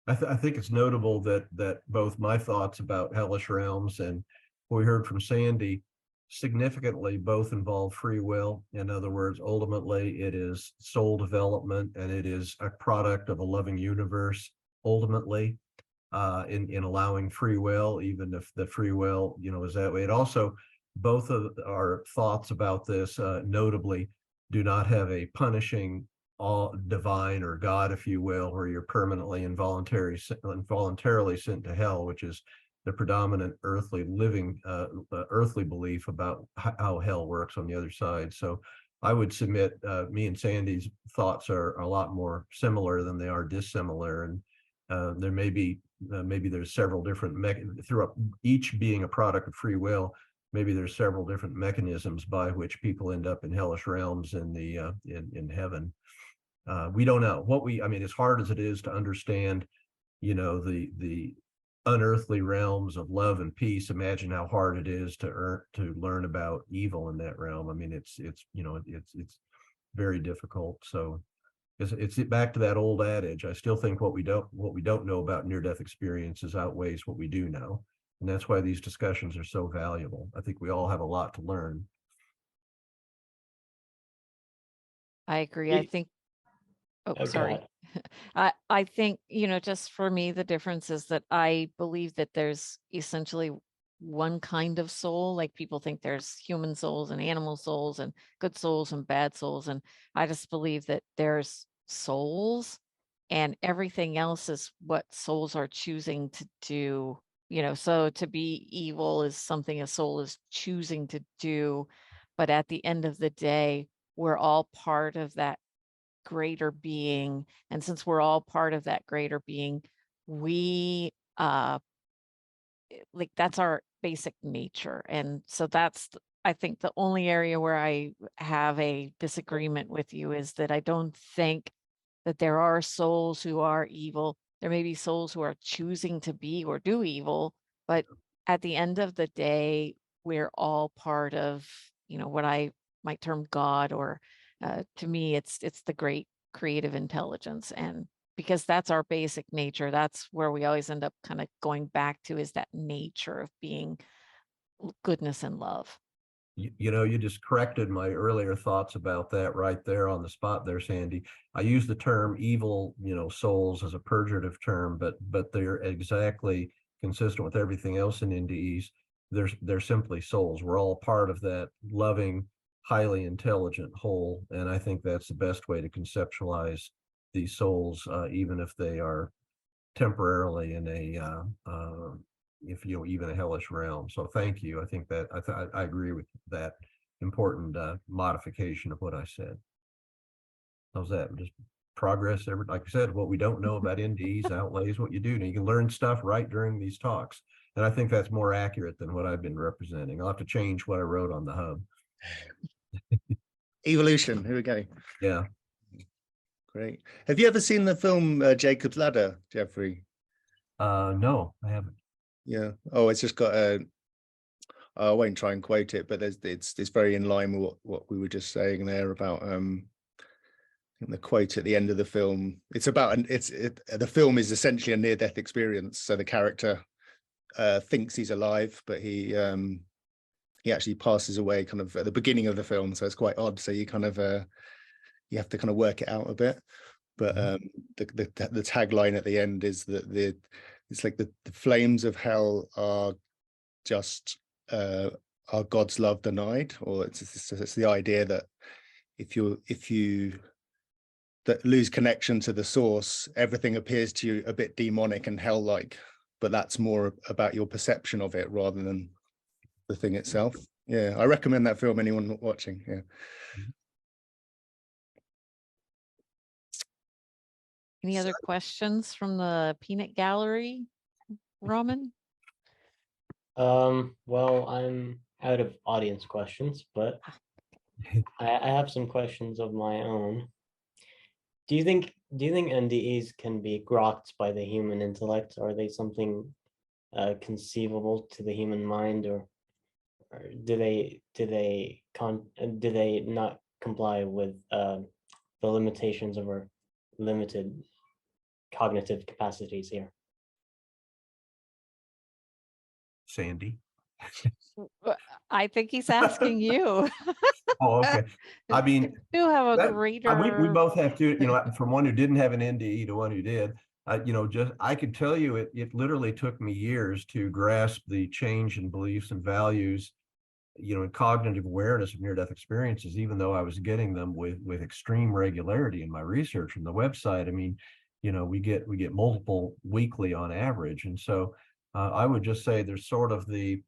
S1: I think it's notable that both my thoughts about hellish realms and what we heard from Sandi significantly both involve free will. In other words, ultimately, it is soul development, and it is a product of a loving universe, ultimately, in allowing free will, even if the free will, is that way. It also, both of our thoughts about this, notably, do not have a punishing all divine or God, if you will, where you're permanently involuntarily sent to hell, which is the predominant earthly belief about how hell works on the other side. So I would submit me and Sandi's thoughts are a lot more similar than they are dissimilar. And There may be maybe there's several different through each being a product of free will. Maybe there's several different mechanisms by which people end up in hellish realms in the in heaven. We don't know I mean, as hard as it is to understand, you know, the unearthly realms of love and peace. Imagine how hard it is to learn about evil in that realm. I mean, it's you know, it's very difficult. So it's back to that old adage. I still think what we don't know about near-death experiences outweighs what we do know. And that's why these discussions are so valuable. I think we all have a lot to learn.
S3: I agree. I think, oh,
S2: go
S3: sorry.
S2: ahead.
S3: I think, you know, just for me, the difference is that I believe that there's essentially one kind of soul. Like people think there's human souls and animal souls and good souls and bad souls. And I just believe that there's souls and everything else is what souls are choosing to do. You know, so to be evil is something a soul is choosing to do. But at the end of the day, we're all part of that greater being. And since we're all part of that greater being, we like that's our basic nature. And so that's, I think, the only area where I have a disagreement with you is that I don't think that there are souls who are evil. There may be souls who are choosing to be or do evil, but at the end of the day, we're all part of, you know, what I might term God, or to me, it's the great creative intelligence. And because that's our basic nature, that's where we always end up kind of going back to, is that nature of being goodness and love.
S1: You know, you just corrected my earlier thoughts about that right there on the spot there, Sandy. I use the term evil, you know, souls as a pejorative term, but they're exactly consistent with everything else in NDEs. They're simply souls. We're all part of that loving, highly intelligent whole, and I think that's the best way to conceptualize these souls, even if they are temporarily in a if you know, even a hellish realm. So thank you. I think that I agree with that important modification of what I said. How's that? Just progress. Like I said, what we don't know about NDEs outweighs what you do. And you can learn stuff right during these talks. And I think that's more accurate than what I've been representing. I'll have to change what I wrote on the hub.
S4: Evolution. Here we go.
S1: Yeah.
S4: Great. Have you ever seen the film Jacob's Ladder, Jeffrey?
S1: No, I haven't.
S4: Yeah. Oh, it's just got a. I won't try and quote it, but it's very in line with what we were just saying there about the quote at the end of the film. It's about the film is essentially a near-death experience. So the character thinks he's alive, but he actually passes away kind of at the beginning of the film. So it's quite odd. So you kind of you have to kind of work it out a bit. But the tagline at the end is that it's like the flames of hell are just are God's love denied, or it's the idea that if you that lose connection to the source, everything appears to you a bit demonic and hell-like, but that's more about your perception of it rather than the thing itself. Yeah, I recommend that film, anyone watching. Yeah.
S3: Any other questions from the peanut gallery, Rahman?
S2: Well, I'm out of audience questions, but I have some questions of my own. Do you think NDEs can be grokked by the human intellect? Are they something conceivable to the human mind, or do they not comply with the limitations of our limited cognitive capacities here?
S1: Sandy.
S3: I think he's asking you.
S1: Oh, okay. I mean,
S3: you have a greater.
S1: We both have to, you know, from one who didn't have an NDE to one who did. You know, just I could tell you it literally took me years to grasp the change in beliefs and values, you know, in cognitive awareness of near-death experiences, even though I was getting them with extreme regularity in my research on the website. I mean, you know, we get multiple weekly on average, and so I would just say there's sort of you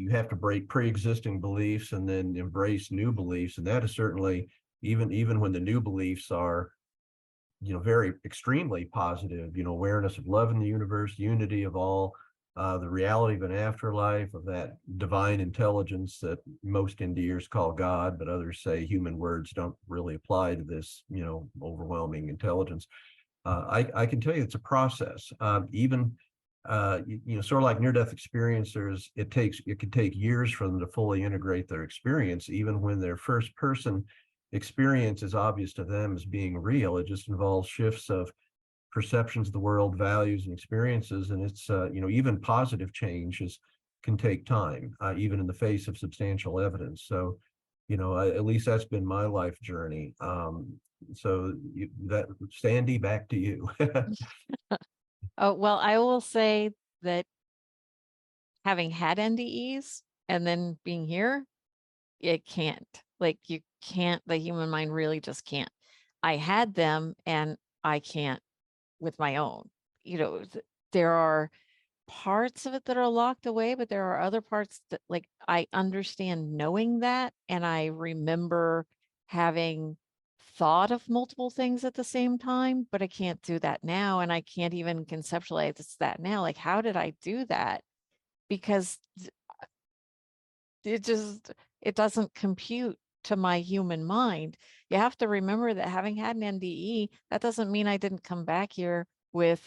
S1: have to break pre-existing beliefs and then embrace new beliefs, and that is certainly even when the new beliefs are very extremely positive, awareness of love in the universe, unity of all, the reality of an afterlife, of that divine intelligence that most NDErs call God, but others say human words don't really apply to this, overwhelming intelligence. I can tell you it's a process. Even sort of like near-death experiencers, it can take years for them to fully integrate their experience, even when their first person experience is obvious to them as being real. It just involves shifts of perceptions of the world, values, and experiences, and it's even positive changes can take time, even in the face of substantial evidence. So, at least that's been my life journey. That Sandi, back to you.
S3: Oh, well, I will say that having had NDEs and then being here, it can't. Like, you can't, the human mind really just can't. I had them and I can't with my own. There are parts of it that are locked away, but there are other parts that, like, I understand knowing that, and I remember having thought of multiple things at the same time, but I can't do that now, and I can't even conceptualize that now. Like, how did I do that? Because it doesn't compute to my human mind. You have to remember that having had an NDE, that doesn't mean I didn't come back here with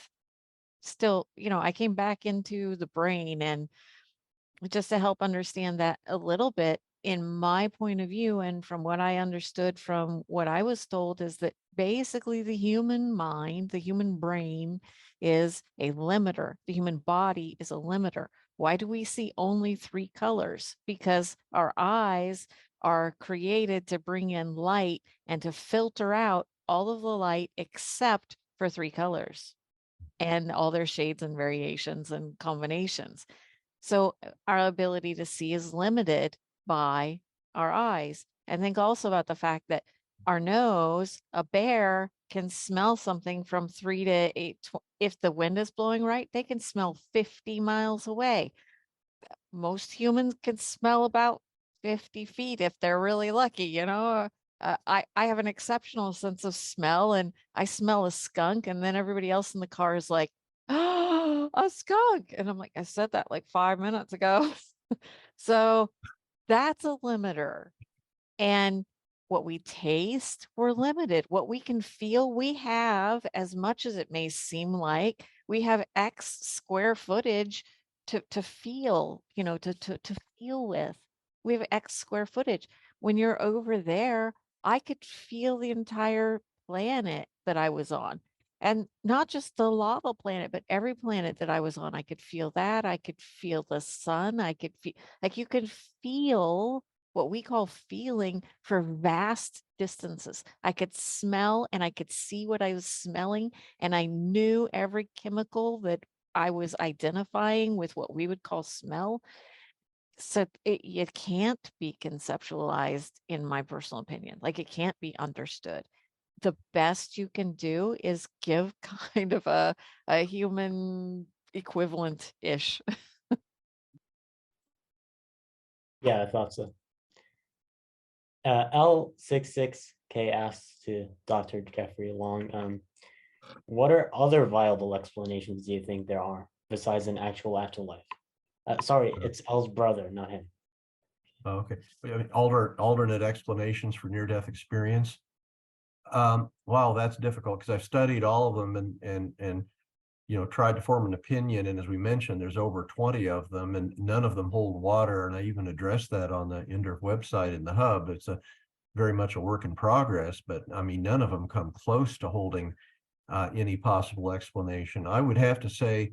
S3: still, I came back into the brain, and just to help understand that a little bit, in my point of view, and from what I understood from what I was told, is that basically the human mind, the human brain is a limiter. The human body is a limiter. Why do we see only 3 colors? Because our eyes are created to bring in light and to filter out all of the light except for 3 colors and all their shades and variations and combinations. So our ability to see is limited by our eyes. And think also about the fact that our nose, a bear can smell something from 3 to 8. If the wind is blowing right, they can smell 50 miles away. Most humans can smell about 50 feet if they're really lucky, I have an exceptional sense of smell, and I smell a skunk, and then everybody else in the car is like, oh, a skunk. And I'm like, I said that like 5 minutes ago. So that's a limiter. And what we taste, we're limited. What we can feel, we have, as much as it may seem like, we have X square footage to feel, to feel with. We have X square footage. When you're over there, I could feel the entire planet that I was on. And not just the lava planet, but every planet that I was on, I could feel that. I could feel the sun. I could feel, like, you can feel what we call feeling for vast distances. I could smell and I could see what I was smelling, and I knew every chemical that I was identifying with what we would call smell. So it can't be conceptualized, in my personal opinion. Like, it can't be understood. The best you can do is give kind of a human equivalent-ish.
S2: Yeah, I thought so. L66K asks to Dr. Jeffrey Long, what are other viable explanations do you think there are besides an actual afterlife? Sorry, it's L's brother, not him.
S1: Okay. Alternate explanations for near-death experience. Wow, that's difficult, because I've studied all of them and tried to form an opinion. And as we mentioned, there's over 20 of them, and none of them hold water. And I even addressed that on the NDEr website in the hub. It's very much a work in progress, but I mean, none of them come close to holding any possible explanation. I would have to say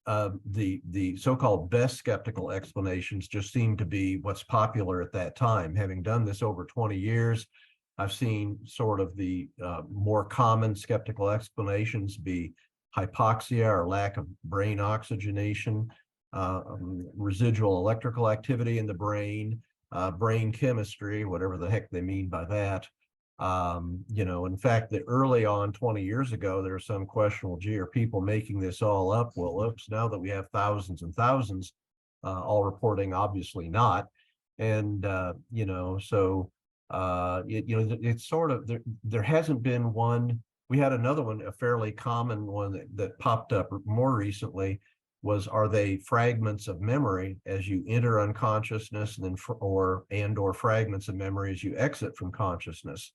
S1: the so-called best skeptical explanations just seem to be what's popular at that time. Having done this over 20 years, I've seen sort of the more common skeptical explanations be hypoxia, or lack of brain oxygenation, residual electrical activity in the brain, brain chemistry, whatever the heck they mean by that. In fact, that early on, 20 years ago, there was some questionable, gee, are people making this all up? Well, oops, now that we have thousands and thousands, all reporting, obviously not. And, it's sort of, there hasn't been one we had another one, a fairly common one that popped up more recently, was, are they fragments of memory as you enter unconsciousness, and then or fragments of memory as you exit from consciousness?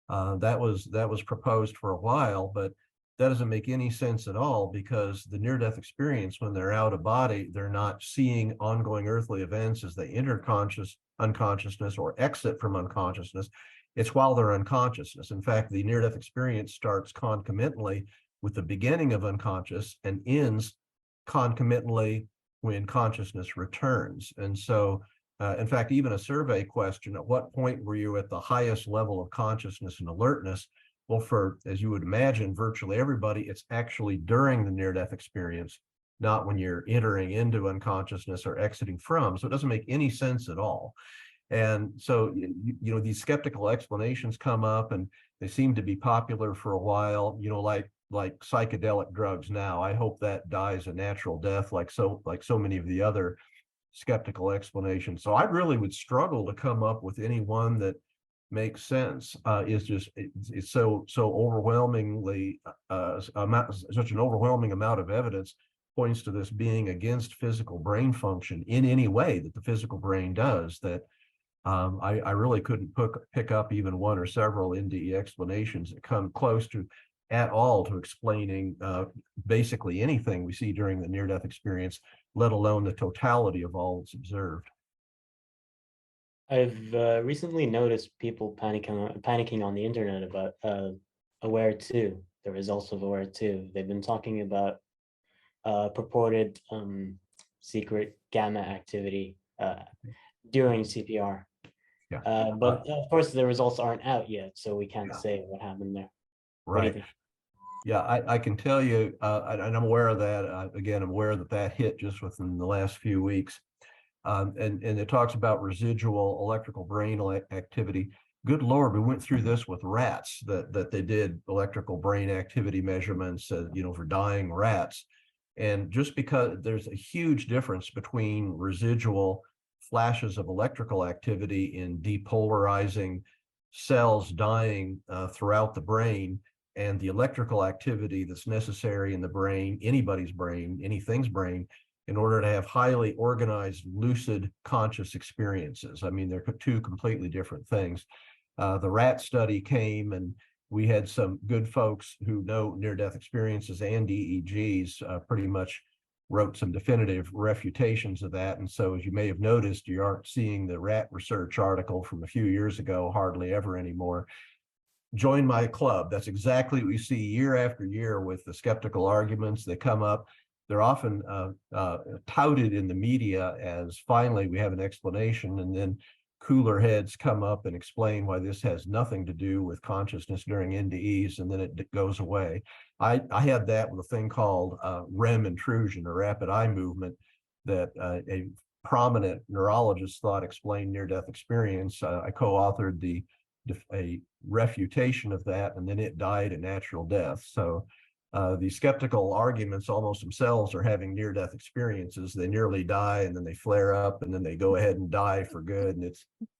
S1: That was proposed for a while, but that doesn't make any sense at all, because the near-death experience, when they're out of body, they're not seeing ongoing earthly events as they enter unconsciousness or exit from unconsciousness. It's while they're unconsciousness. In fact, the near-death experience starts concomitantly with the beginning of unconscious and ends concomitantly when consciousness returns. And so, in fact, even a survey question, at what point were you at the highest level of consciousness and alertness? Well, for, as you would imagine, virtually everybody, it's actually during the near-death experience, not when you're entering into unconsciousness or exiting from. So it doesn't make any sense at all. And so, you know, these skeptical explanations come up, and they seem to be popular for a while, you know, like psychedelic drugs now. I hope that dies a natural death, like so many of the other skeptical explanations. So I really would struggle to come up with any one that makes sense. It's so overwhelmingly such an overwhelming amount of evidence points to this being against physical brain function in any way that the physical brain does, that I really couldn't pick up even one or several NDE explanations that come close to at all to explaining basically anything we see during the near-death experience, let alone the totality of all that's observed.
S2: I've recently noticed people panicking on the internet about Aware 2, the results of Aware 2. They've been talking about purported secret gamma activity during CPR.
S1: Yeah.
S2: But of course, the results aren't out yet, so we can't say what happened there. What do you
S1: Right.
S2: think?
S1: Yeah, I can tell you, and I'm aware of that. Again, I'm aware that hit just within the last few weeks. And it talks about residual electrical brain activity. Good Lord, we went through this with rats, that they did electrical brain activity measurements, you know, for dying rats. And just because there's a huge difference between residual flashes of electrical activity in depolarizing cells dying throughout the brain, and the electrical activity that's necessary in the brain, anybody's brain, anything's brain, in order to have highly organized, lucid, conscious experiences. I mean, they're two completely different things. The rat study came, and we had some good folks who know near-death experiences and EEGs pretty much wrote some definitive refutations of that. And so, as you may have noticed, you aren't seeing the rat research article from a few years ago hardly ever anymore. Join my club. That's exactly what we see year after year with the skeptical arguments that come up. They're often touted in the media as, finally, we have an explanation, and then cooler heads come up and explain why this has nothing to do with consciousness during NDEs, and then it goes away. I had that with a thing called REM intrusion, or rapid eye movement, that a prominent neurologist thought explained near-death experience. I co-authored a refutation of that, and then it died a natural death. So the skeptical arguments almost themselves are having near-death experiences. They nearly die, and then they flare up, and then they go ahead and die for good. And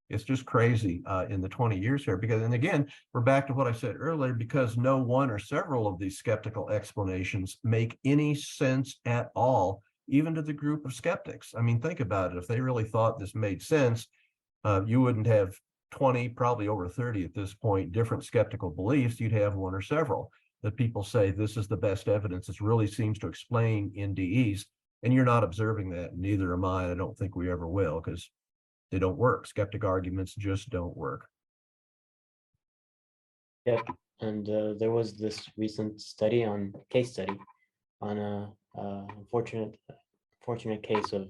S1: it's just crazy in the 20 years here. Because, and again, we're back to what I said earlier, because no one or several of these skeptical explanations make any sense at all, even to the group of skeptics. I mean, think about it. If they really thought this made sense, you wouldn't have 20, probably over 30 at this point, different skeptical beliefs. You'd have one or several that people say this is the best evidence. This really seems to explain NDEs, and you're not observing that. Neither am I. I don't think we ever will, because they don't work. Skeptic arguments just don't work.
S2: Yeah, and there was this recent case study on a unfortunate case of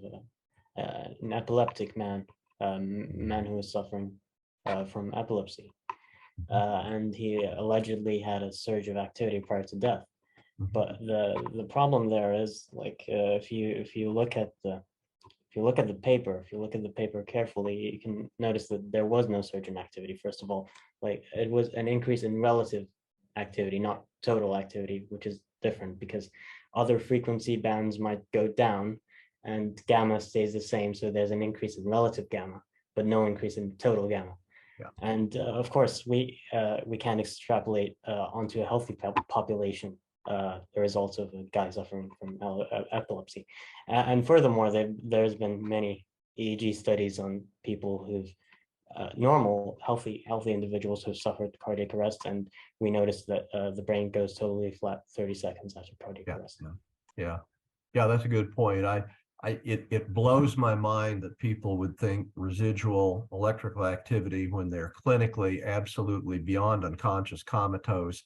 S2: an epileptic man who was suffering from epilepsy. And he allegedly had a surge of activity prior to death. But the problem there is, like, if you look at the paper carefully, you can notice that there was no surge in activity. First of all, like, it was an increase in relative activity, not total activity, which is different, because other frequency bands might go down and gamma stays the same. So there's an increase in relative gamma, but no increase in total gamma.
S1: Yeah.
S2: And of course, we can extrapolate onto a healthy population the results of a guy suffering from epilepsy. And furthermore, there's been many EEG studies on people who've normal, healthy individuals who've suffered cardiac arrest, and we noticed that the brain goes totally flat 30 seconds after cardiac arrest.
S1: Yeah, that's a good point. It blows my mind that people would think residual electrical activity when they're clinically absolutely beyond unconscious, comatose.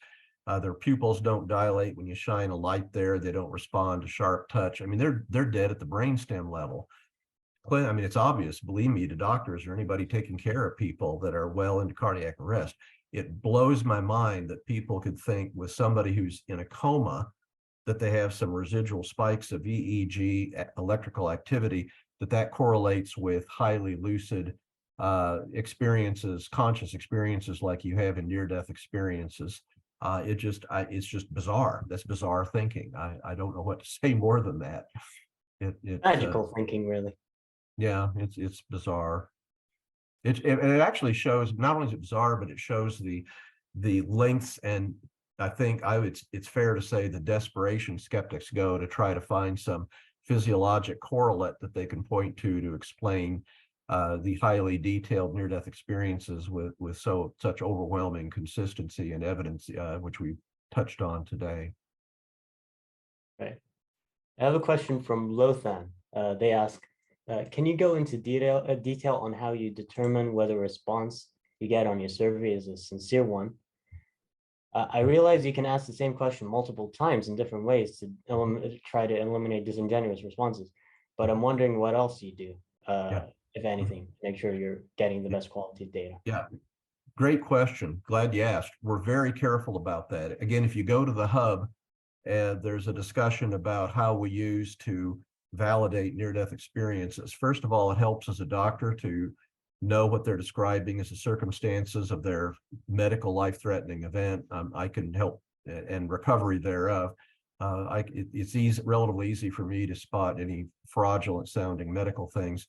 S1: Their pupils don't dilate when you shine a light there. They don't respond to sharp touch. I mean, they're dead at the brainstem level. I mean, it's obvious, believe me, to doctors or anybody taking care of people that are well into cardiac arrest. It blows my mind that people could think with somebody who's in a coma that they have some residual spikes of EEG electrical activity, that correlates with highly lucid experiences, conscious experiences like you have in near-death experiences. It's just bizarre. That's bizarre thinking. I don't know what to say more than that.
S2: Magical thinking, really.
S1: Yeah, it's bizarre. It actually shows, not only is it bizarre, but it shows the lengths, and I think it's fair to say the desperation skeptics go to try to find some physiologic correlate that they can point to explain the highly detailed near-death experiences with such overwhelming consistency and evidence, which we touched on today.
S2: Right. I have a question from Lothan. They ask, can you go into detail on how you determine whether a response you get on your survey is a sincere one? I realize you can ask the same question multiple times in different ways to try to eliminate disingenuous responses, but I'm wondering what else you do, if anything, to make sure you're getting the best quality data.
S1: Yeah, great question. Glad you asked. We're very careful about that. Again, if you go to the hub, there's a discussion about how we use to validate near-death experiences. First of all, it helps as a doctor to know what they're describing as the circumstances of their medical life-threatening event. I can help and recovery thereof. It's relatively easy for me to spot any fraudulent sounding medical things.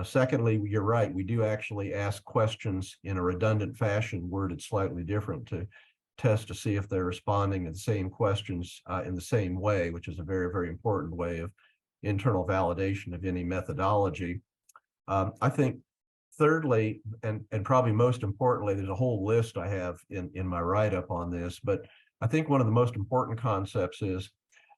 S1: Secondly, you're right, we do actually ask questions in a redundant fashion, worded slightly different, to test to see if they're responding to the same questions in the same way, which is a very, very important way of internal validation of any methodology. I think thirdly, and probably most importantly, there's a whole list I have in my write-up on this, but I think one of the most important concepts is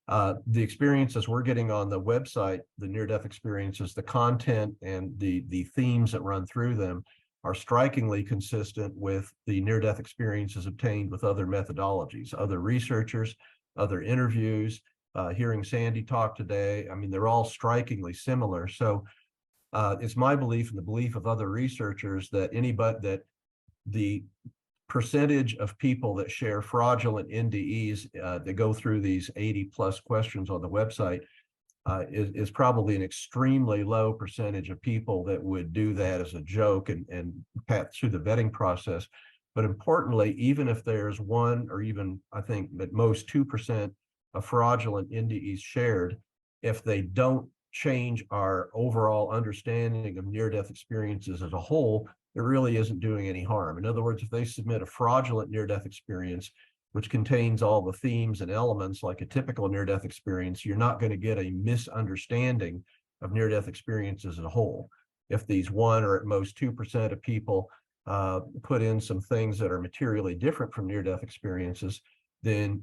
S1: the experiences we're getting on the website, the near-death experiences, the content and the themes that run through them are strikingly consistent with the near-death experiences obtained with other methodologies, other researchers, other interviews, hearing Sandi talk today. I mean, they're all strikingly similar. So it's my belief and the belief of other researchers that that the percentage of people that share fraudulent NDEs that go through these 80+ questions on the website is probably an extremely low percentage of people that would do that as a joke and pass through the vetting process. But importantly, even if there's 1 or even, I think at most 2% of fraudulent NDEs shared, if they don't change our overall understanding of near-death experiences as a whole, it really isn't doing any harm. In other words, if they submit a fraudulent near-death experience, which contains all the themes and elements like a typical near-death experience, you're not going to get a misunderstanding of near-death experiences as a whole. If these 1 or at most 2% of people put in some things that are materially different from near-death experiences, then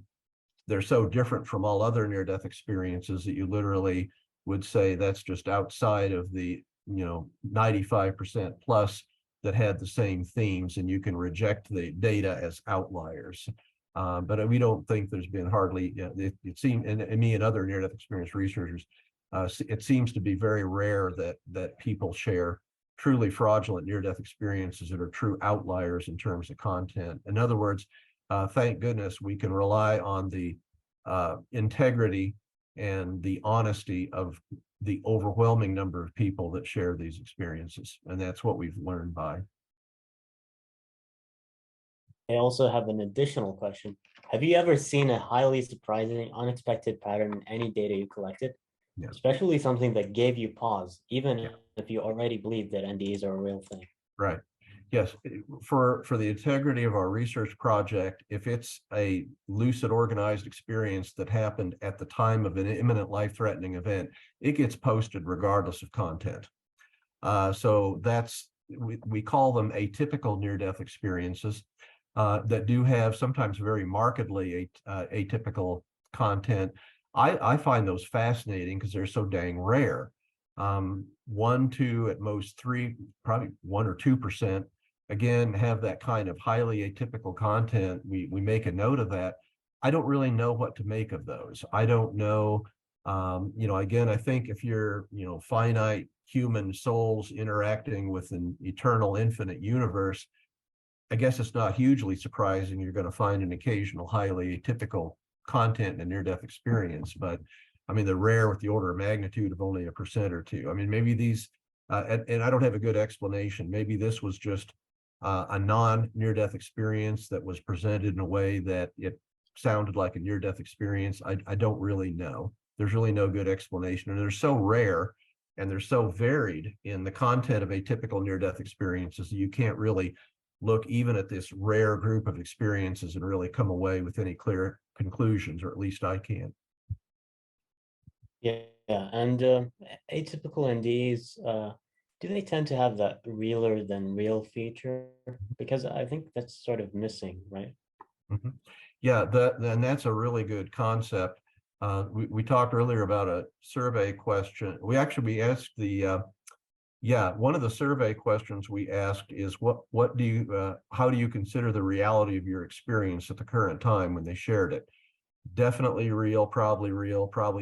S1: they're so different from all other near-death experiences that you literally would say that's just outside of the 95% plus that had the same themes, and you can reject the data as outliers. But we don't think there's been hardly, it seems, and me and other near-death experience researchers, it seems to be very rare that people share truly fraudulent near-death experiences that are true outliers in terms of content. In other words, thank goodness we can rely on the integrity and the honesty of the overwhelming number of people that share these experiences. And that's what we've learned by.
S2: I also have an additional question. Have you ever seen a highly surprising, unexpected pattern in any data you collected?
S1: Yeah.
S2: Especially something that gave you pause, even
S1: Yeah.
S2: if you already believe that NDEs are a real thing.
S1: Right. Yes, for the integrity of our research project, if it's a lucid, organized experience that happened at the time of an imminent life-threatening event, it gets posted regardless of content. So we call them atypical near-death experiences that do have sometimes very markedly atypical content. I find those fascinating because they're so dang rare. 1, 2, at most 3, probably 1 or 2%, again, have that kind of highly atypical content. We make a note of that. I don't really know what to make of those. I don't know, again, I think if you're, finite human souls interacting with an eternal, infinite universe, I guess it's not hugely surprising you're going to find an occasional highly atypical content in a near-death experience. But I mean, they're rare with the order of magnitude of only 1% or 2. I mean, maybe these, and I don't have a good explanation. Maybe this was just a non-near-death experience that was presented in a way that it sounded like a near-death experience. I don't really know. There's really no good explanation, and they're so rare and they're so varied in the content of atypical near-death experiences that you can't really look even at this rare group of experiences and really come away with any clear conclusions, or at least I can't.
S2: Yeah, and atypical NDEs, do they tend to have that realer than real feature? Because I think that's sort of missing, right?
S1: Mm-hmm. Yeah, and that's a really good concept. We talked earlier about a survey question. We asked one of the survey questions we asked is how do you consider the reality of your experience at the current time when they shared it? Definitely real, probably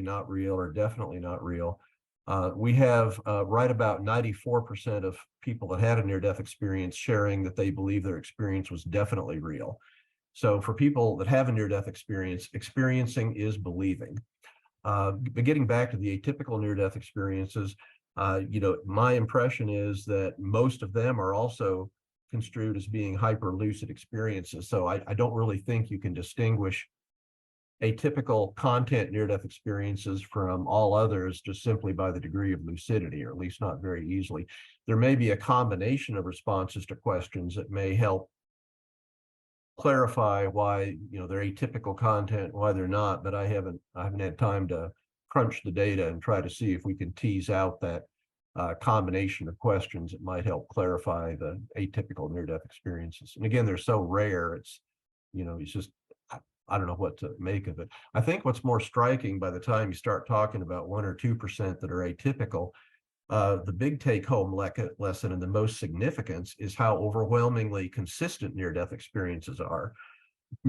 S1: not real, or definitely not real. We have right about 94% of people that had a near-death experience sharing that they believe their experience was definitely real. So for people that have a near-death experience, experiencing is believing. But getting back to the atypical near-death experiences, my impression is that most of them are also construed as being hyper-lucid experiences. So I don't really think you can distinguish atypical content near-death experiences from all others just simply by the degree of lucidity, or at least not very easily. There may be a combination of responses to questions that may help clarify why they're atypical content, why they're not, but I haven't had time to crunch the data and try to see if we can tease out that combination of questions that might help clarify the atypical near-death experiences. And again, they're so rare, it's just, I don't know what to make of it. I think what's more striking by the time you start talking about 1 or 2% that are atypical, the big take-home lesson and the most significance is how overwhelmingly consistent near-death experiences are.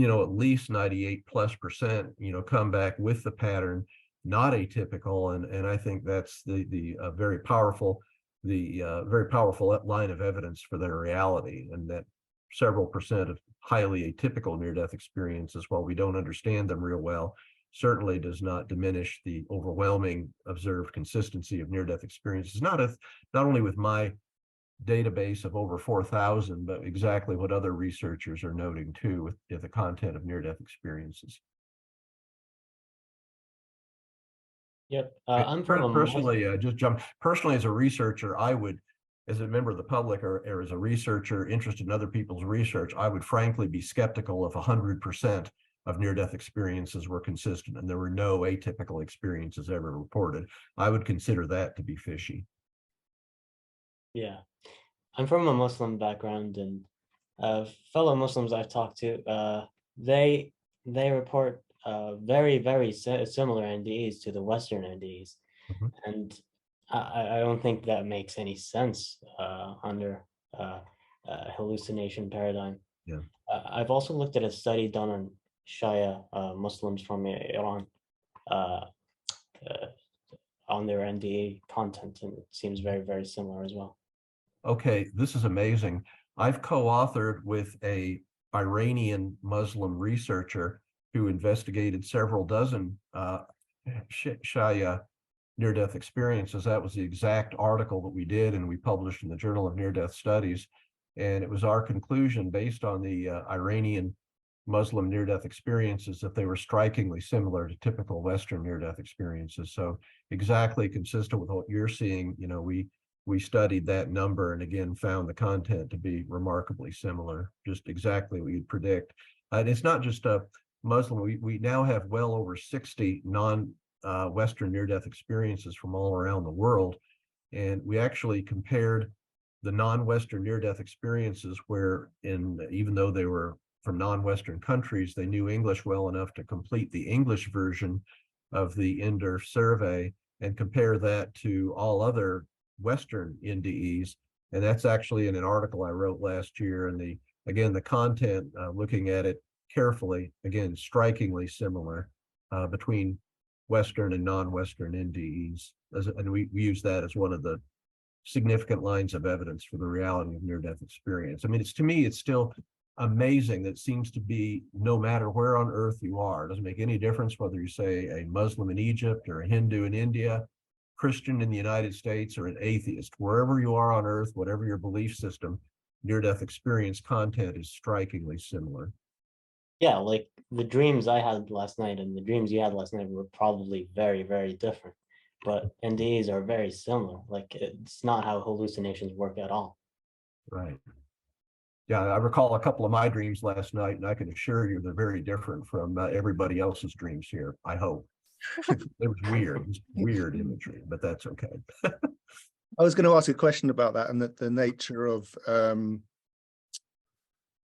S1: At least 98+% come back with the pattern, not atypical, and I think that's the very powerful line of evidence for their reality, and that several percent of highly atypical near-death experiences, while we don't understand them real well, certainly does not diminish the overwhelming observed consistency of near-death experiences, not only with my database of over 4,000, but exactly what other researchers are noting too with the content of near-death experiences.
S2: Yep, I'm from
S1: personally, personally as a researcher, I would, as a member of the public or as a researcher interested in other people's research, I would frankly be skeptical if 100% of near-death experiences were consistent and there were no atypical experiences ever reported. I would consider that to be fishy.
S2: Yeah, I'm from a Muslim background, and fellow Muslims I've talked to, they report very, very similar NDEs to the Western NDEs.
S1: Mm-hmm.
S2: And I don't think that makes any sense under hallucination paradigm.
S1: Yeah.
S2: I've also looked at a study done on Shia Muslims from Iran on their NDE content, and it seems very, very similar as well.
S1: Okay, this is amazing. I've co-authored with an Iranian Muslim researcher who investigated several dozen Shia near-death experiences. That was the exact article that we did and we published in the Journal of Near-Death Studies. And it was our conclusion based on the Iranian Muslim near-death experiences that they were strikingly similar to typical Western near-death experiences. So exactly consistent with what you're seeing. we studied that number and again found the content to be remarkably similar, just exactly what you'd predict. And it's not just a Muslim. We now have well over 60 non-Western near-death experiences from all around the world. And we actually compared the non-Western near-death experiences where even though they were from non-Western countries, they knew English well enough to complete the English version of the NDEr survey and compare that to all other Western NDEs. And that's actually in an article I wrote last year. And the content, looking at it carefully, again, strikingly similar between Western and non-Western NDEs. And we use that as one of the significant lines of evidence for the reality of near-death experience. I mean, to me, it's still amazing that it seems to be no matter where on earth you are. It doesn't make any difference whether you say a Muslim in Egypt or a Hindu in India, Christian in the United States, or an atheist. Wherever you are on earth, whatever your belief system, near-death experience content is strikingly similar.
S2: Yeah, like the dreams I had last night and the dreams you had last night were probably very, very different. But NDEs are very similar. Like it's not how hallucinations work at all.
S1: Right. Yeah, I recall a couple of my dreams last night, and I can assure you they're very different from everybody else's dreams here, I hope. It was weird. It was weird imagery, but that's okay.
S4: I was going to ask a question about that and the nature of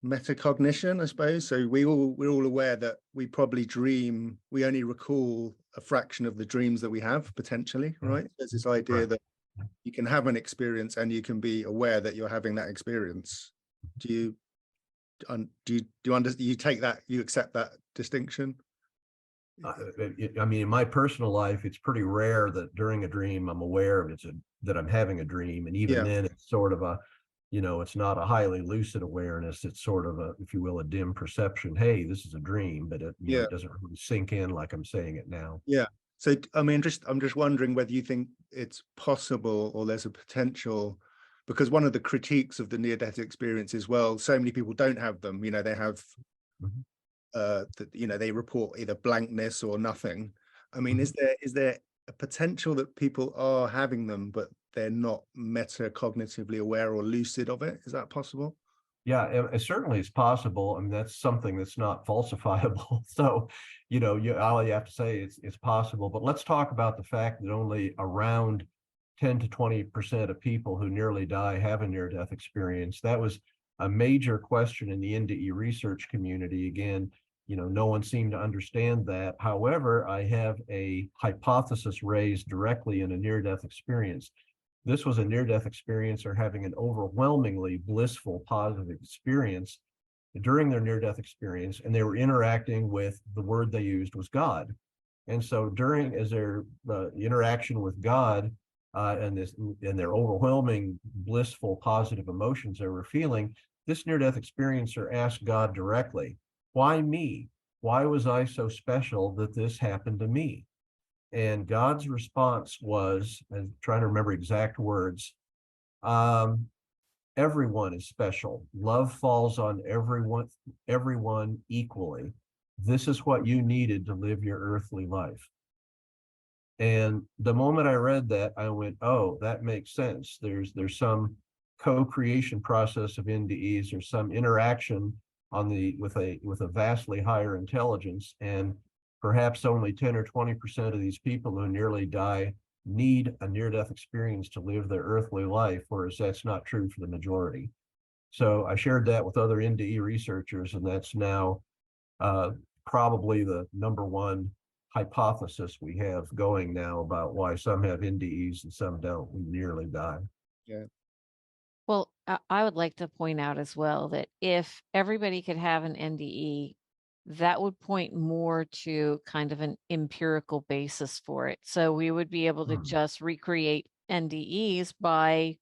S4: metacognition, I suppose. So we're all aware that we probably dream, we only recall a fraction of the dreams that we have potentially, right? There's this idea that you can have an experience and you can be aware that you're having that experience. Do you take that, you accept that distinction?
S1: I mean, in my personal life, it's pretty rare that during a dream I'm aware of that I'm having a dream, and even then, it's sort of a, it's not a highly lucid awareness. It's sort of a, if you will, a dim perception. Hey, this is a dream, but it doesn't really sink in like I'm saying it now.
S4: Yeah. So I mean, I'm just wondering whether you think it's possible or there's a potential, because one of the critiques of the near-death experience is, well, so many people don't have them. They have. They report either blankness or nothing. I mean, is there a potential that people are having them, but they're not metacognitively aware or lucid of it? Is that possible?
S1: Yeah, it certainly is possible. I mean, that's something that's not falsifiable. So, all you have to say is it's possible. But let's talk about the fact that only around 10 to 20% of people who nearly die have a near-death experience. That was a major question in the NDE research community. Again, no one seemed to understand that. However, I have a hypothesis raised directly in a near-death experience. This was a near-death experiencer having an overwhelmingly blissful, positive experience during their near-death experience, and they were interacting with, the word they used was God. And so as their interaction with God and their overwhelming, blissful, positive emotions they were feeling, this near-death experiencer asked God directly, why me? Why was I so special that this happened to me? And God's response was, I'm trying to remember exact words, everyone is special. Love falls on everyone equally. This is what you needed to live your earthly life. And the moment I read that, I went, oh, that makes sense. There's some co-creation process of NDEs, or some interaction with a vastly higher intelligence, and perhaps only 10 or 20% of these people who nearly die need a near-death experience to live their earthly life, whereas that's not true for the majority. So I shared that with other NDE researchers, and that's now probably the number one hypothesis we have going now about why some have NDEs and some don't. We nearly die.
S4: Yeah.
S3: Well, I would like to point out as well that if everybody could have an NDE, that would point more to kind of an empirical basis for it. So we would be able to just recreate NDEs by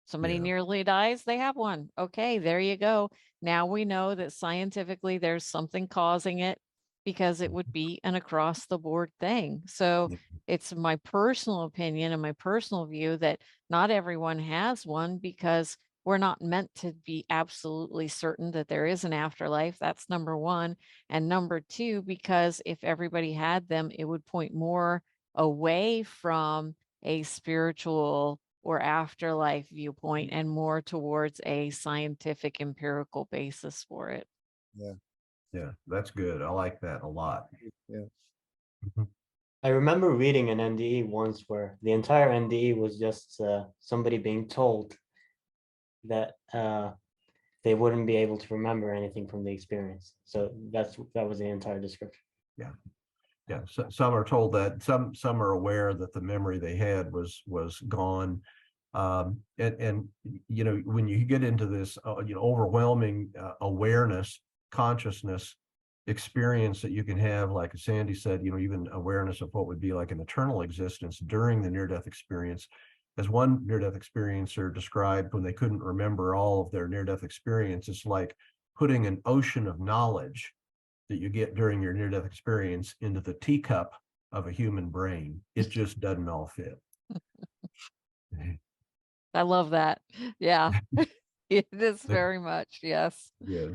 S3: somebody nearly dies, they have one. Okay, there you go. Now we know that scientifically there's something causing it, because it would be an across the board thing. So it's my personal opinion and my personal view that not everyone has one, because we're not meant to be absolutely certain that there is an afterlife. That's number one. And number two, because if everybody had them, it would point more away from a spiritual or afterlife viewpoint and more towards a scientific empirical basis for it.
S1: Yeah, that's good. I like that a lot.
S4: Yeah.
S1: Mhm.
S2: I remember reading an NDE once where the entire NDE was just somebody being told that they wouldn't be able to remember anything from the experience. So that was the entire description.
S1: Yeah, so, some are told that, some are aware that the memory they had was gone. And you know, when you get into this you know, overwhelming awareness, consciousness experience that you can have, like Sandi said, you know, even awareness of what would be like an eternal existence during the near-death experience. As one near-death experiencer described, when they couldn't remember all of their near-death experience, it's like putting an ocean of knowledge that you get during your near-death experience into the teacup of a human brain. It just doesn't all fit.
S3: I love that. Yeah, it is very much. Yes.
S1: Yeah.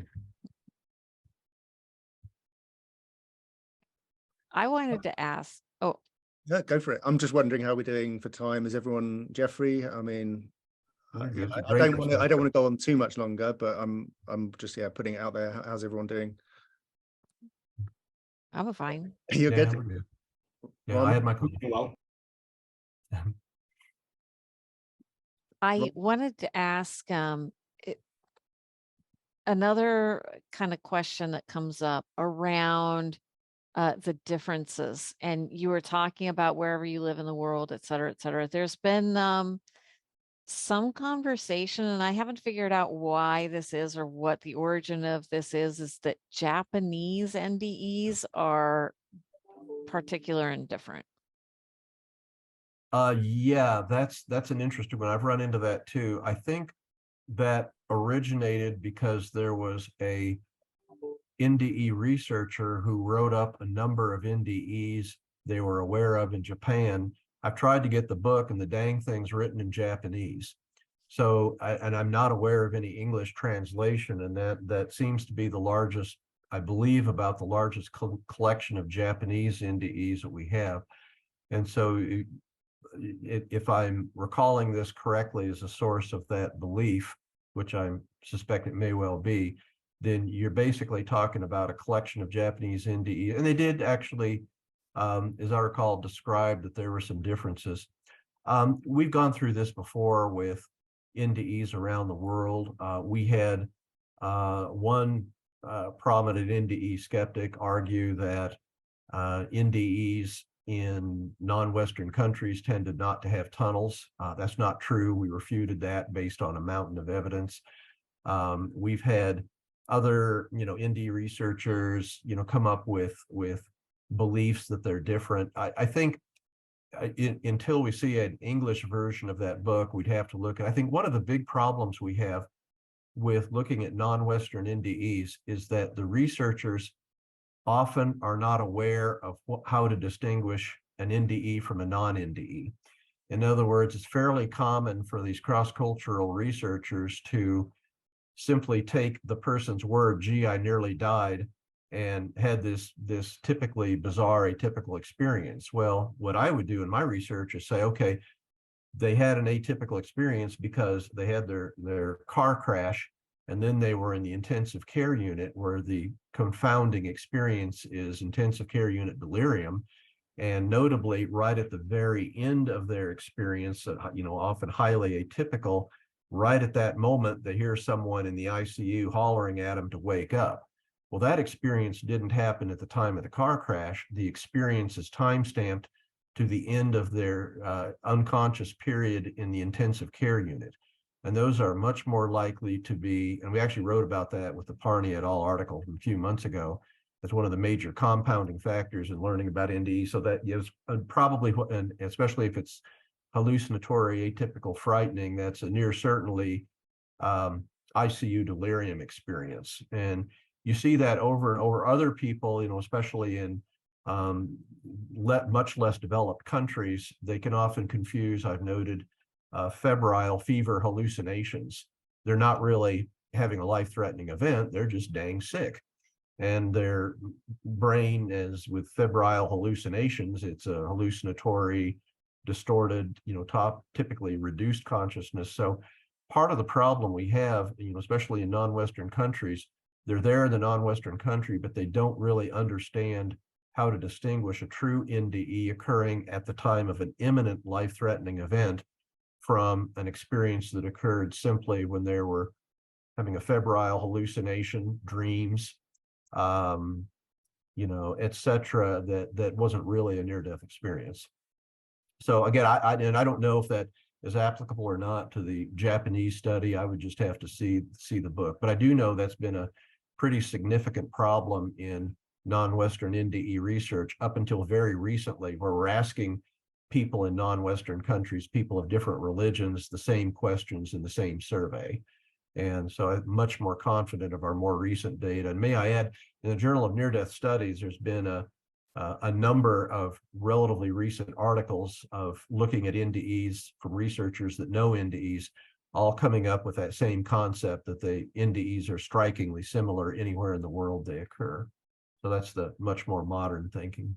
S3: I wanted to ask, oh,
S4: Yeah, go for it. I'm just wondering how we're doing for time. Is everyone, Jeffrey? I mean,
S1: It's a
S4: I
S1: great
S4: don't want to go on too much longer, but I'm just putting it out there. How's everyone doing?
S3: I'm fine.
S4: You're
S1: Yeah,
S4: good.
S1: we're good. Yeah, I had my
S2: Well,
S3: I wanted to ask another kind of question that comes up around the differences. And you were talking about wherever you live in the world, et cetera, et cetera. There's been some conversation, and I haven't figured out why this is or what the origin of this is that Japanese NDEs are particular and different.
S1: Yeah, that's an interesting one. I've run into that too. I think that originated because there was a NDE researcher who wrote up a number of NDEs they were aware of in Japan. I've tried to get the book, and the dang thing's written in Japanese. So, and I'm not aware of any English translation, and that seems to be the largest, I believe, about the largest collection of Japanese NDEs that we have. And so if I'm recalling this correctly as a source of that belief, which I suspect it may well be, then you're basically talking about a collection of Japanese NDE. And they did actually, as I recall, describe that there were some differences. We've gone through this before with NDEs around the world. We had one prominent NDE skeptic argue that NDEs in non-Western countries tended not to have tunnels. That's not true. We refuted that based on a mountain of evidence. We've had other, NDE researchers, come up with beliefs that they're different. I think until we see an English version of that book, we'd have to look at, I think one of the big problems we have with looking at non-Western NDEs is that the researchers often are not aware of how to distinguish an NDE from a non-NDE. In other words, it's fairly common for these cross-cultural researchers to simply take the person's word, gee, I nearly died, and had this typically bizarre, atypical experience. Well, what I would do in my research is say, okay, they had an atypical experience because they had their car crash, and then they were in the intensive care unit, where the confounding experience is intensive care unit delirium. And notably, right at the very end of their experience, often highly atypical, right at that moment, they hear someone in the ICU hollering at them to wake up. Well, that experience didn't happen at the time of the car crash. The experience is time-stamped to the end of their unconscious period in the intensive care unit. And those are much more likely to be, and we actually wrote about that with the Parney et al. Article from a few months ago, as one of the major compounding factors in learning about NDE. So that gives probably, and especially if it's hallucinatory, atypical, frightening, that's a near certainly ICU delirium experience. And you see that over and over. Other people, especially in much less developed countries, they can often confuse, I've noted, febrile fever hallucinations. They're not really having a life-threatening event, they're just dang sick. And their brain, as with febrile hallucinations, it's a hallucinatory, distorted, typically reduced consciousness. So part of the problem we have, especially in non-Western countries, they're there in the non-Western country, but they don't really understand how to distinguish a true NDE occurring at the time of an imminent life-threatening event from an experience that occurred simply when they were having a febrile hallucination, dreams, etc., that wasn't really a near-death experience. So again, I don't know if that is applicable or not to the Japanese study. I would just have to see the book. But I do know that's been a pretty significant problem in non-Western NDE research up until very recently, where we're asking people in non-Western countries, people of different religions, the same questions in the same survey. And so I'm much more confident of our more recent data. And may I add, in the Journal of Near-Death Studies, there's been a number of relatively recent articles of looking at NDEs from researchers that know NDEs, all coming up with that same concept that the NDEs are strikingly similar anywhere in the world they occur. So that's the much more modern thinking.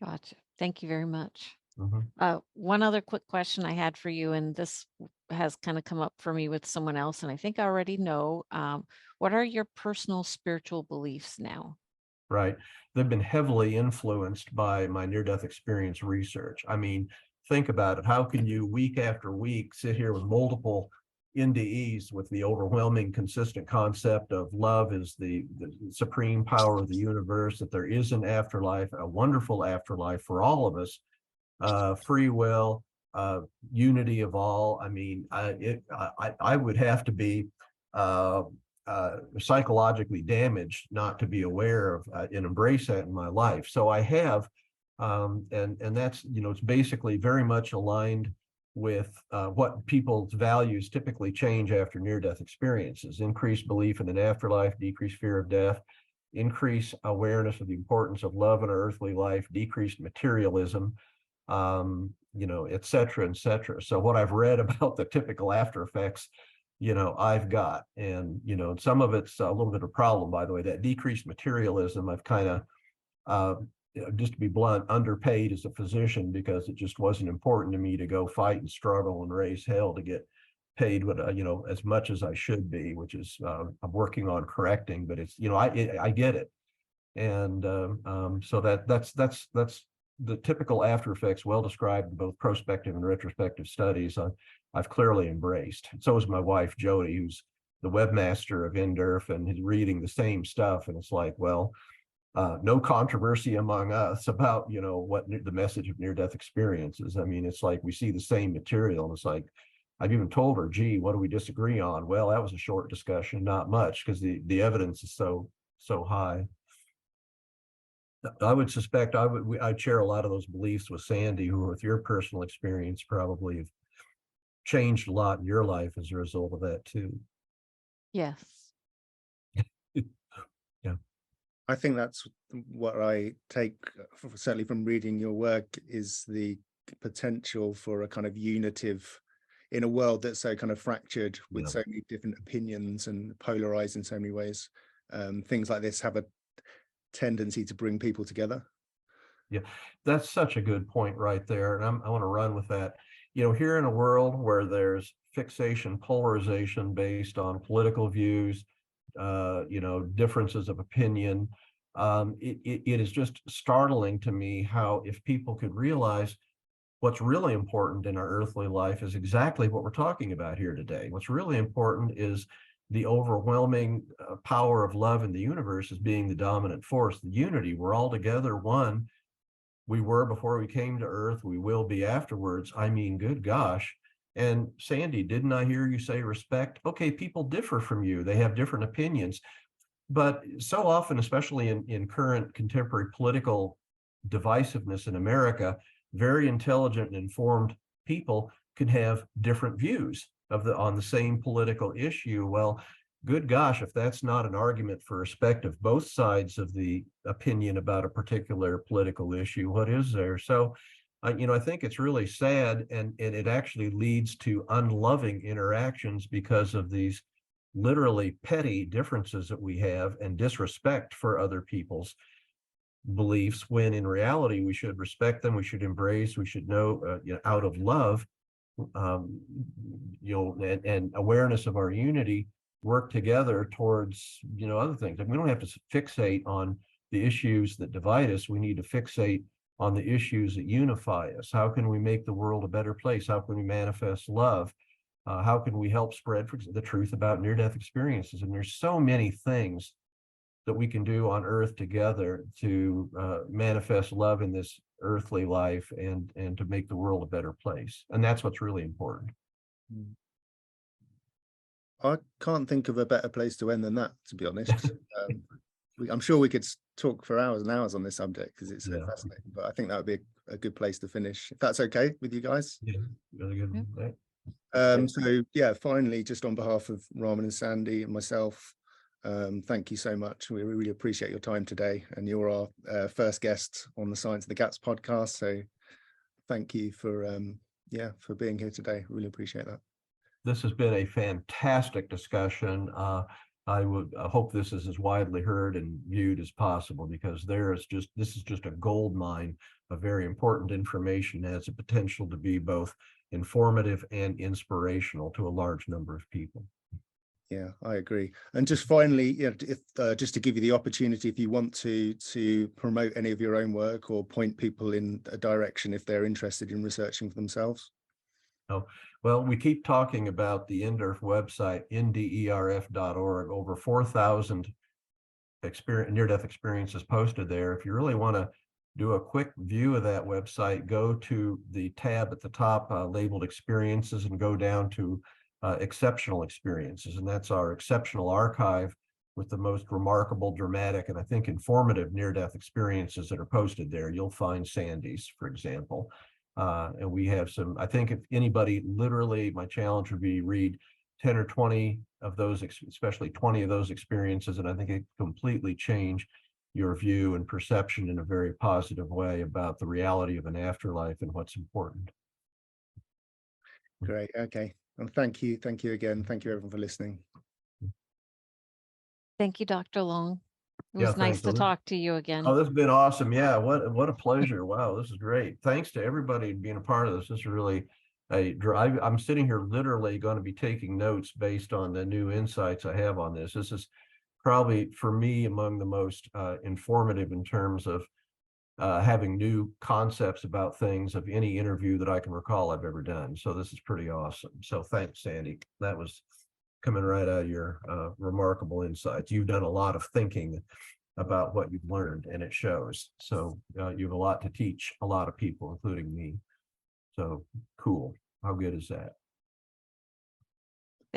S3: Gotcha. Thank you very much.
S1: Mm-hmm.
S3: One other quick question I had for you, and this has kind of come up for me with someone else, and I think I already know. What are your personal spiritual beliefs now?
S1: Right. They've been heavily influenced by my near-death experience research. I mean, think about it. How can you week after week sit here with multiple NDEs with the overwhelming consistent concept of love is the supreme power of the universe, that there is an afterlife, a wonderful afterlife for all of us, free will, unity of all. I mean, I would have to be psychologically damaged not to be aware of and embrace that in my life. So I have, and that's, it's basically very much aligned with what people's values typically change after near-death experiences: increased belief in an afterlife, decreased fear of death, increased awareness of the importance of love in our earthly life, decreased materialism, et cetera, et cetera. So what I've read about the typical after effects, I've got, and, some of it's a little bit of a problem, by the way. That decreased materialism, I've kind of, just to be blunt, underpaid as a physician, because it just wasn't important to me to go fight and struggle and raise hell to get paid what, as much as I should be, which is, I'm working on correcting, but it's, I get it. And so that's the typical after effects, well described in both prospective and retrospective studies. I've clearly embraced. So is my wife, Jody, who's the webmaster of NDEr, and is reading the same stuff. And it's like, well, no controversy among us about, what the message of near-death experiences. I mean, it's like we see the same material, and it's like, I've even told her, gee, what do we disagree on? Well, that was a short discussion, not much, because the evidence is so high. I would suspect I'd share a lot of those beliefs with Sandi, who, with your personal experience, probably have changed a lot in your life as a result of that too.
S3: Yes.
S1: Yeah.
S4: I think that's what I take, certainly from reading your work, is the potential for a kind of unitive in a world that's so kind of fractured with so many different opinions and polarized in so many ways. Things like this have a tendency to bring people together.
S1: Yeah, that's such a good point right there. And I want to run with that. Here in a world where there's fixation, polarization based on political views, differences of opinion, it is just startling to me how, if people could realize what's really important in our earthly life is exactly what we're talking about here today. What's really important is the overwhelming power of love in the universe as being the dominant force, the unity. We're all together one. We were before we came to Earth. We will be afterwards. I mean, good gosh. And Sandi, didn't I hear you say respect? Okay, people differ from you. They have different opinions. But so often, especially in current contemporary political divisiveness in America, very intelligent and informed people could have different views on the same political issue. Well, good gosh, if that's not an argument for respect of both sides of the opinion about a particular political issue, what is there? So, I think it's really sad, and it actually leads to unloving interactions because of these literally petty differences that we have and disrespect for other people's beliefs, when in reality we should respect them, we should embrace, we should know, out of love, and awareness of our unity, work together towards, other things. And we don't have to fixate on the issues that divide us. We need to fixate on the issues that unify us. How can we make the world a better place? How can we manifest love? How can we help spread the truth about near-death experiences? And there's so many things that we can do on Earth together to manifest love in this earthly life and to make the world a better place. And that's what's really important.
S4: I can't think of a better place to end than that, to be honest. I'm sure we could talk for hours and hours on this subject because it's so fascinating, but I think that would be a good place to finish, if that's okay with you guys.
S1: Yeah, really good. Right.
S4: So yeah, finally, just on behalf of Rahman and Sandi and myself, thank you so much. We really appreciate your time today, and you're our first guest on the Science of the Gaps podcast. So thank you for being here today. Really appreciate that.
S1: This has been a fantastic discussion. I would hope this is as widely heard and viewed as possible, because this is just a gold mine of very important information that has the potential to be both informative and inspirational to a large number of people.
S4: Yeah, I agree. And just finally, if just to give you the opportunity, if you want to promote any of your own work or point people in a direction if they're interested in researching for themselves.
S1: Oh, well, we keep talking about the NDEr website, NDErf.org, over 4,000 near-death experiences posted there. If you really want to do a quick view of that website, go to the tab at the top labeled experiences and go down to exceptional experiences. And that's our exceptional archive with the most remarkable, dramatic, and I think informative near-death experiences that are posted there. You'll find Sandi's, for example. And we have some, I think if anybody, literally, my challenge would be read 10 or 20 of those, especially 20 of those experiences, and I think it completely change your view and perception in a very positive way about the reality of an afterlife and what's important.
S4: Great. Okay. Well, thank you. Thank you again. Thank you everyone for listening.
S3: Thank you, Dr. Long. It was nice to talk to you again.
S1: Oh, this has been awesome. Yeah, what a pleasure. Wow, this is great. Thanks to everybody being a part of this. This is really a drive. I'm sitting here literally going to be taking notes based on the new insights I have on this. This is probably, for me, among the most informative in terms of having new concepts about things of any interview that I can recall I've ever done. So this is pretty awesome. So thanks, Sandi. That was coming right out of your remarkable insights. You've done a lot of thinking about what you've learned, and it shows. So you have a lot to teach a lot of people, including me. So cool. How good is that?